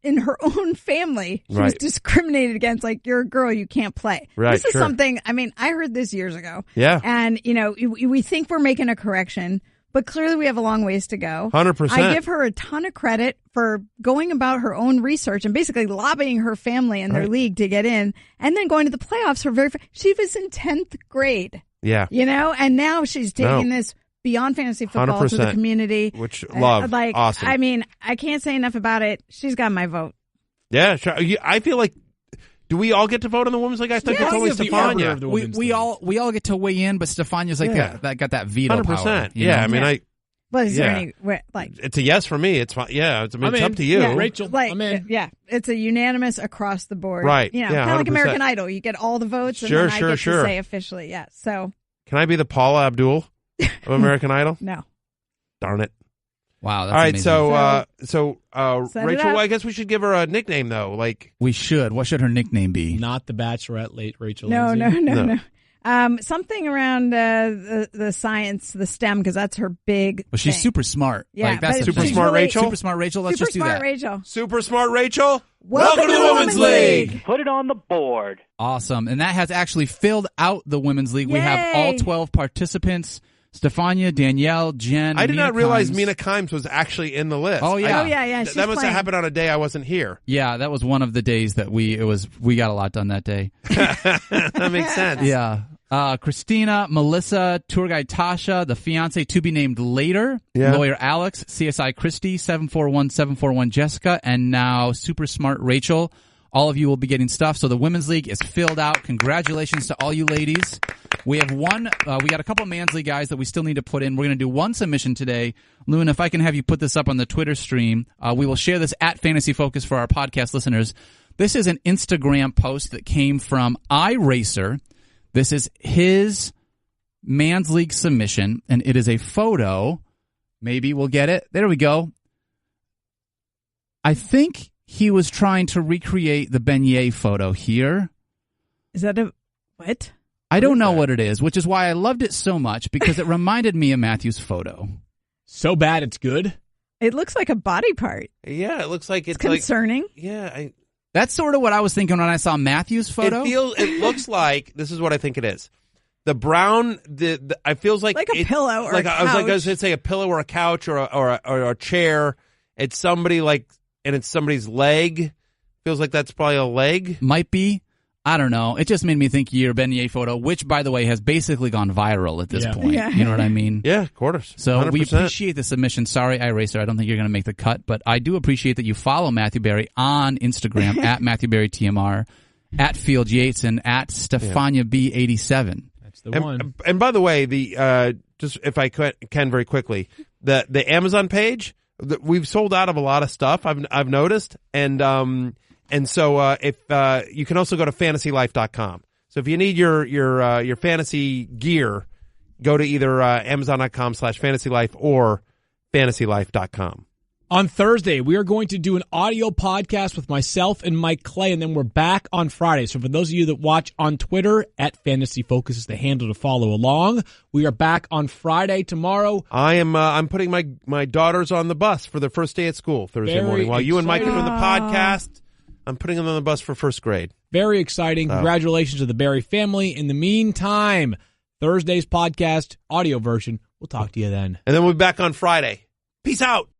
[SPEAKER 5] in her own family, she was discriminated against. You're a girl, you can't play.
[SPEAKER 6] Right,
[SPEAKER 5] this is something, I heard this years ago.
[SPEAKER 6] Yeah.
[SPEAKER 5] And, we think we're making a correction, but clearly we have a long ways to go.
[SPEAKER 6] 100%.
[SPEAKER 5] I give her a ton of credit for going about her own research and basically lobbying her family and their league to get in, and then going to the playoffs she was in 10th grade.
[SPEAKER 6] Yeah.
[SPEAKER 5] And now she's taking this beyond fantasy football
[SPEAKER 6] 100%,
[SPEAKER 5] to the community.
[SPEAKER 6] Which love. Awesome.
[SPEAKER 5] I can't say enough about it. She's got my vote.
[SPEAKER 6] Yeah, sure. I feel like, do we all get to vote on the women's league? I think it's only Stephania.
[SPEAKER 9] We all get to weigh in, but Stephania's that got that veto
[SPEAKER 6] 100%.
[SPEAKER 9] power.
[SPEAKER 6] Yeah,
[SPEAKER 5] But is there any
[SPEAKER 6] it's a yes for me. It's fine. Yeah, it's up to you.
[SPEAKER 5] Yeah.
[SPEAKER 3] Rachel, I'm in.
[SPEAKER 5] Yeah, it's a unanimous across the board.
[SPEAKER 6] Right.
[SPEAKER 5] Kind of like American Idol. You get all the votes, and then I get to say officially yes. So
[SPEAKER 6] can I be the Paula Abdul of American Idol?
[SPEAKER 5] No.
[SPEAKER 6] Darn it.
[SPEAKER 9] Wow, that's
[SPEAKER 6] all right,
[SPEAKER 9] amazing.
[SPEAKER 6] so Rachel, I guess we should give her a nickname though.
[SPEAKER 9] We should. What should her nickname be?
[SPEAKER 3] Not the Bachelorette, late Rachel.
[SPEAKER 5] No.
[SPEAKER 3] Lindsay.
[SPEAKER 5] Something around the science, the STEM, because that's her big.
[SPEAKER 9] But she's
[SPEAKER 5] thing.
[SPEAKER 9] super smart.
[SPEAKER 5] Yeah,
[SPEAKER 9] that's
[SPEAKER 6] super smart Rachel.
[SPEAKER 9] Super smart Rachel. Let's
[SPEAKER 5] super
[SPEAKER 9] just do
[SPEAKER 5] smart
[SPEAKER 9] that.
[SPEAKER 5] Rachel.
[SPEAKER 6] Super smart Rachel.
[SPEAKER 5] Welcome to the Women's League.
[SPEAKER 13] Put it on the board.
[SPEAKER 9] Awesome, and that has actually filled out the Women's League.
[SPEAKER 5] Yay.
[SPEAKER 9] We have all 12 participants. Stephania, Danielle, Jen.
[SPEAKER 6] I did not realize
[SPEAKER 9] Kimes.
[SPEAKER 6] Mina Kimes was actually in the list.
[SPEAKER 9] Oh yeah,
[SPEAKER 5] yeah.
[SPEAKER 6] That must have happened on a day I wasn't here.
[SPEAKER 9] Yeah, that was one of the days that we got a lot done that day.
[SPEAKER 6] That makes sense.
[SPEAKER 9] Yeah. Christina, Melissa, tour guide Tasha, the fiance to be named later, lawyer Alex, CSI Christy, 741 Jessica, and now super smart Rachel. All of you will be getting stuff. So the Women's League is filled out. Congratulations to all you ladies. We have we got a couple of Man's League guys that we still need to put in. We're going to do one submission today. Luna, if I can have you put this up on the Twitter stream, we will share this at Fantasy Focus for our podcast listeners. This is an Instagram post that came from iRacer. This is his Man's League submission, and it is a photo. Maybe we'll get it. There we go. I think he was trying to recreate the beignet photo here.
[SPEAKER 5] Is that what?
[SPEAKER 9] I don't know what it is, which is why I loved it so much, because it reminded me of Matthew's photo.
[SPEAKER 3] So bad it's good.
[SPEAKER 5] It looks like a body part.
[SPEAKER 6] Yeah, it looks like it's
[SPEAKER 5] concerning.
[SPEAKER 9] That's sort of what I was thinking when I saw Matthew's photo.
[SPEAKER 6] It looks like, this is what I think it is. The brown, I feels like
[SPEAKER 5] a pillow or a couch.
[SPEAKER 6] I was going to say a pillow or a couch or a chair. It's somebody and it's somebody's leg. Feels like that's probably a leg.
[SPEAKER 9] Might be. I don't know. It just made me think your beignet photo, which, by the way, has basically gone viral at this point. Yeah. You know what I mean?
[SPEAKER 6] Yeah, quarters.
[SPEAKER 9] So
[SPEAKER 6] 100%.
[SPEAKER 9] We appreciate the submission. Sorry, iRacer, I don't think you're going to make the cut, but I do appreciate that you follow Matthew Berry on Instagram at Matthew Berry TMR, at Field Yates, and at Stephania B87.
[SPEAKER 3] That's the one.
[SPEAKER 6] And by the way, just if I can very quickly, the Amazon page, we've sold out of a lot of stuff. I've noticed, and so if you can also go to fantasylife.com. So if you need your fantasy gear, go to either Amazon.com/fantasylife or fantasylife.com.
[SPEAKER 3] On Thursday, we are going to do an audio podcast with myself and Mike Clay, and then we're back on Friday. So for those of you that watch on Twitter, at Fantasy Focus is the handle to follow along. We are back on Friday tomorrow.
[SPEAKER 6] I'm putting my daughters on the bus for their first day at school Thursday morning. While you and Mike are doing the podcast, I'm putting them on the bus for first grade.
[SPEAKER 3] Very exciting. Congratulations to the Berry family. In the meantime, Thursday's podcast, audio version. We'll talk to you then.
[SPEAKER 6] And then we'll be back on Friday. Peace out.